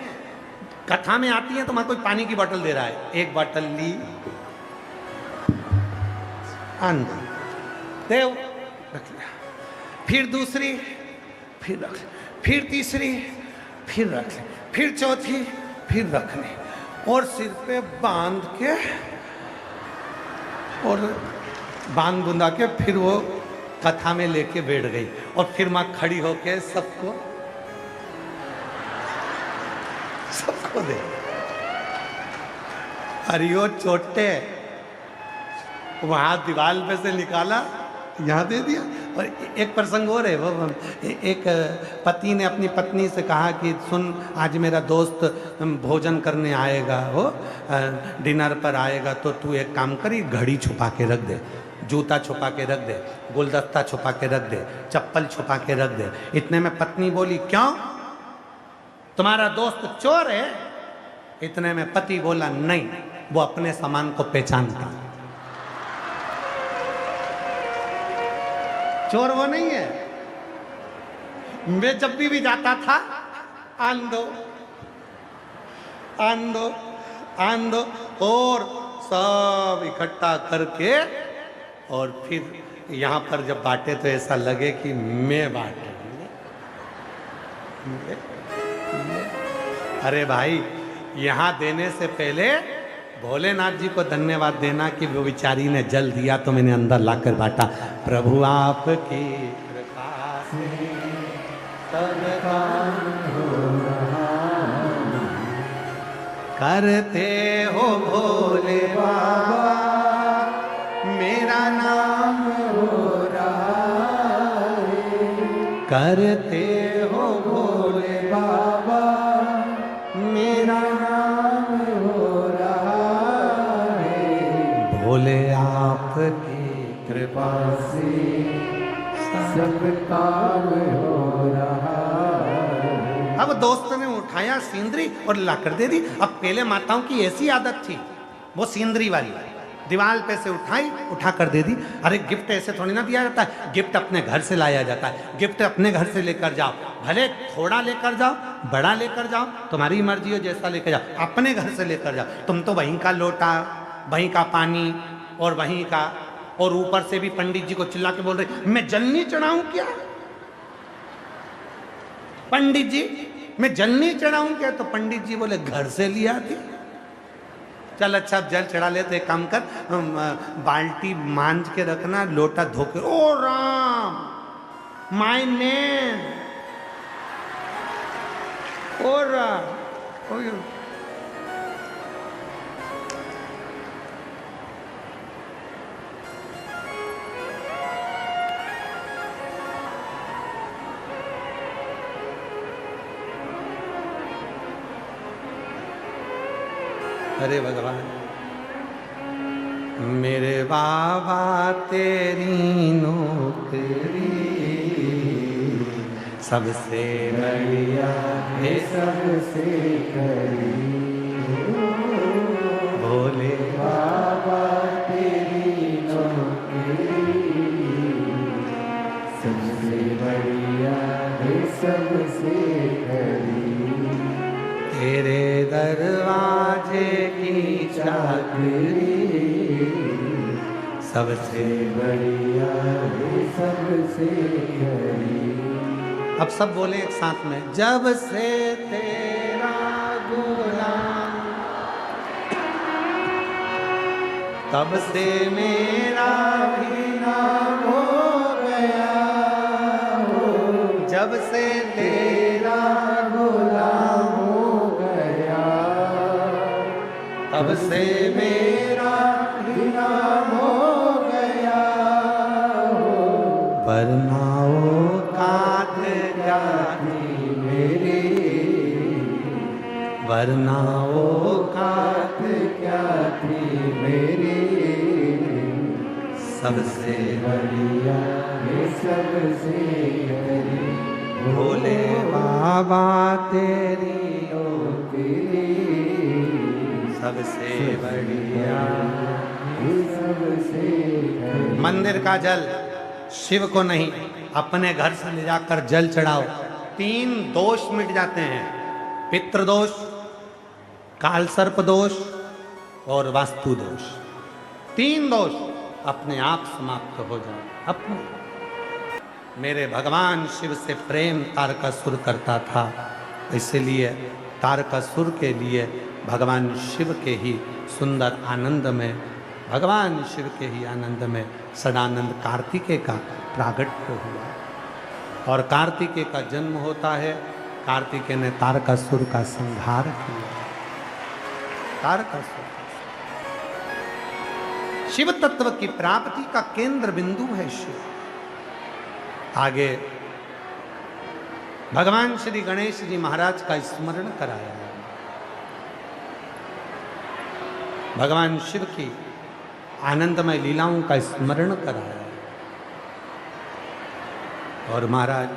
A: कथा में आती हैं तो मैं कोई पानी की बोतल दे रहा है, एक बोतल ली, अंदर देव रख लिया, फिर दूसरी, फिर रख ली, फिर तीसरी, फिर रख ली, फिर चौथी, फिर रख ली और सिर पे बांध के और बांध बुंदा के फिर वो कथा में लेके बैठ गई और फिर मां खड़ी होके सबको दे। अरियो चोटे वहां दीवार पे से निकाला, यहाँ दे दिया। और एक प्रसंग और है, वो एक पति ने अपनी पत्नी से कहा कि सुन, आज मेरा दोस्त भोजन करने आएगा, वो डिनर पर आएगा, तो तू एक काम करी, घड़ी छुपा के रख दे, जूता छुपा के रख दे, गुलदस्ता छुपा के रख दे, चप्पल छुपा के रख दे। इतने में पत्नी बोली, क्यों, तुम्हारा दोस्त चोर है? इतने में पति बोला, नहीं, वो अपने सामान को पहचानता, चोर वो नहीं है। मैं जब भी जाता था, आंदो आंदो आंदो और सब इकट्ठा करके और फिर यहाँ पर जब बांटे तो ऐसा लगे कि मैं बांट। अरे भाई, यहाँ देने से पहले भोलेनाथ जी को धन्यवाद देना कि वो बेचारी ने जल दिया तो मैंने अंदर लाकर बांटा। प्रभु आपकी कृपा से सब काम हो रहा, करते हो भोले बाबा मेरा नाम हो रहा है, करते हो भोले बाबा मेरा नाम हो रहा है, भोले आपकी कृपा से सब काम हो रहा है। अब दोस्त ने उठाया सींदरी और लाकर दे दी। अब पहले माताओं की ऐसी आदत थी, वो सींदरी वाली दीवार पे से उठाई, उठा कर दे दी। अरे गिफ्ट ऐसे थोड़ी ना दिया जाता है, गिफ्ट अपने घर से लाया जाता है। गिफ्ट अपने घर से लेकर जाओ, भले थोड़ा लेकर जाओ, बड़ा लेकर जाओ, तुम्हारी मर्जी हो जैसा लेकर जाओ, अपने घर से लेकर जाओ। तुम तो वहीं का लोटा, वहीं का पानी और वहीं का, और ऊपर से भी पंडित जी को चिल्ला के बोल रहे मैं जल नहीं चढ़ाऊं क्या? पंडित जी मैं जल नहीं चढ़ाऊं क्या? तो पंडित जी बोले घर से लिया थी। चल अच्छा अब जल चढ़ा ले, तो एक काम कर, बाल्टी मांझ के रखना, लोटा धो के। ओ राम, माय नेम, ओ राम, ओ अरे भगवान, मेरे बाबा तेरी नौकरी सबसे बढ़िया है,
B: सबसे करी
A: भोले
B: बाबा तेरी नौकरी सबसे बढ़िया है, सबसे करी
A: तेरे दरवाजे की चाकरी सबसे
B: बढ़िया है, सबसे करी।
A: अब सब बोले एक साथ में, जब से तेरा गुलाम तब से मेरा भी नाम हो गया, जब से तेरा गुलाम हो गया तब से मेरा भी नाम हो गया, वरना औकात क्या थी मेरी, वरना औकात क्या थी मेरी, सबसे
B: बढ़िया है, सबसे करी
A: भोले बाबा तेरी
B: नौकरी
A: सबसे बढ़िया।
B: सबसे करी।
A: मंदिर का जल शिव को नहीं, अपने घर से ले जाकर जल चढ़ाओ, 3 दोष मिट जाते हैं, पितृदोष, काल सर्प दोष और वास्तु दोष। 3 दोष अपने आप समाप्त हो जाए। अपने मेरे भगवान शिव से प्रेम तारकासुर करता था, इसलिए तारकासुर के लिए भगवान शिव के ही सुंदर आनंद में, भगवान शिव के ही आनंद में सदानंद कार्तिकेय का प्रागट्य हुआ। और कार्तिकेय का जन्म होता है, कार्तिकेय ने तारकासुर का संहार किया। तारकासुर शिव तत्व की प्राप्ति का केंद्र बिंदु है शिव। आगे भगवान श्री गणेश जी महाराज का स्मरण कराया, भगवान शिव की आनंदमय लीलाओं का स्मरण कराया, और महाराज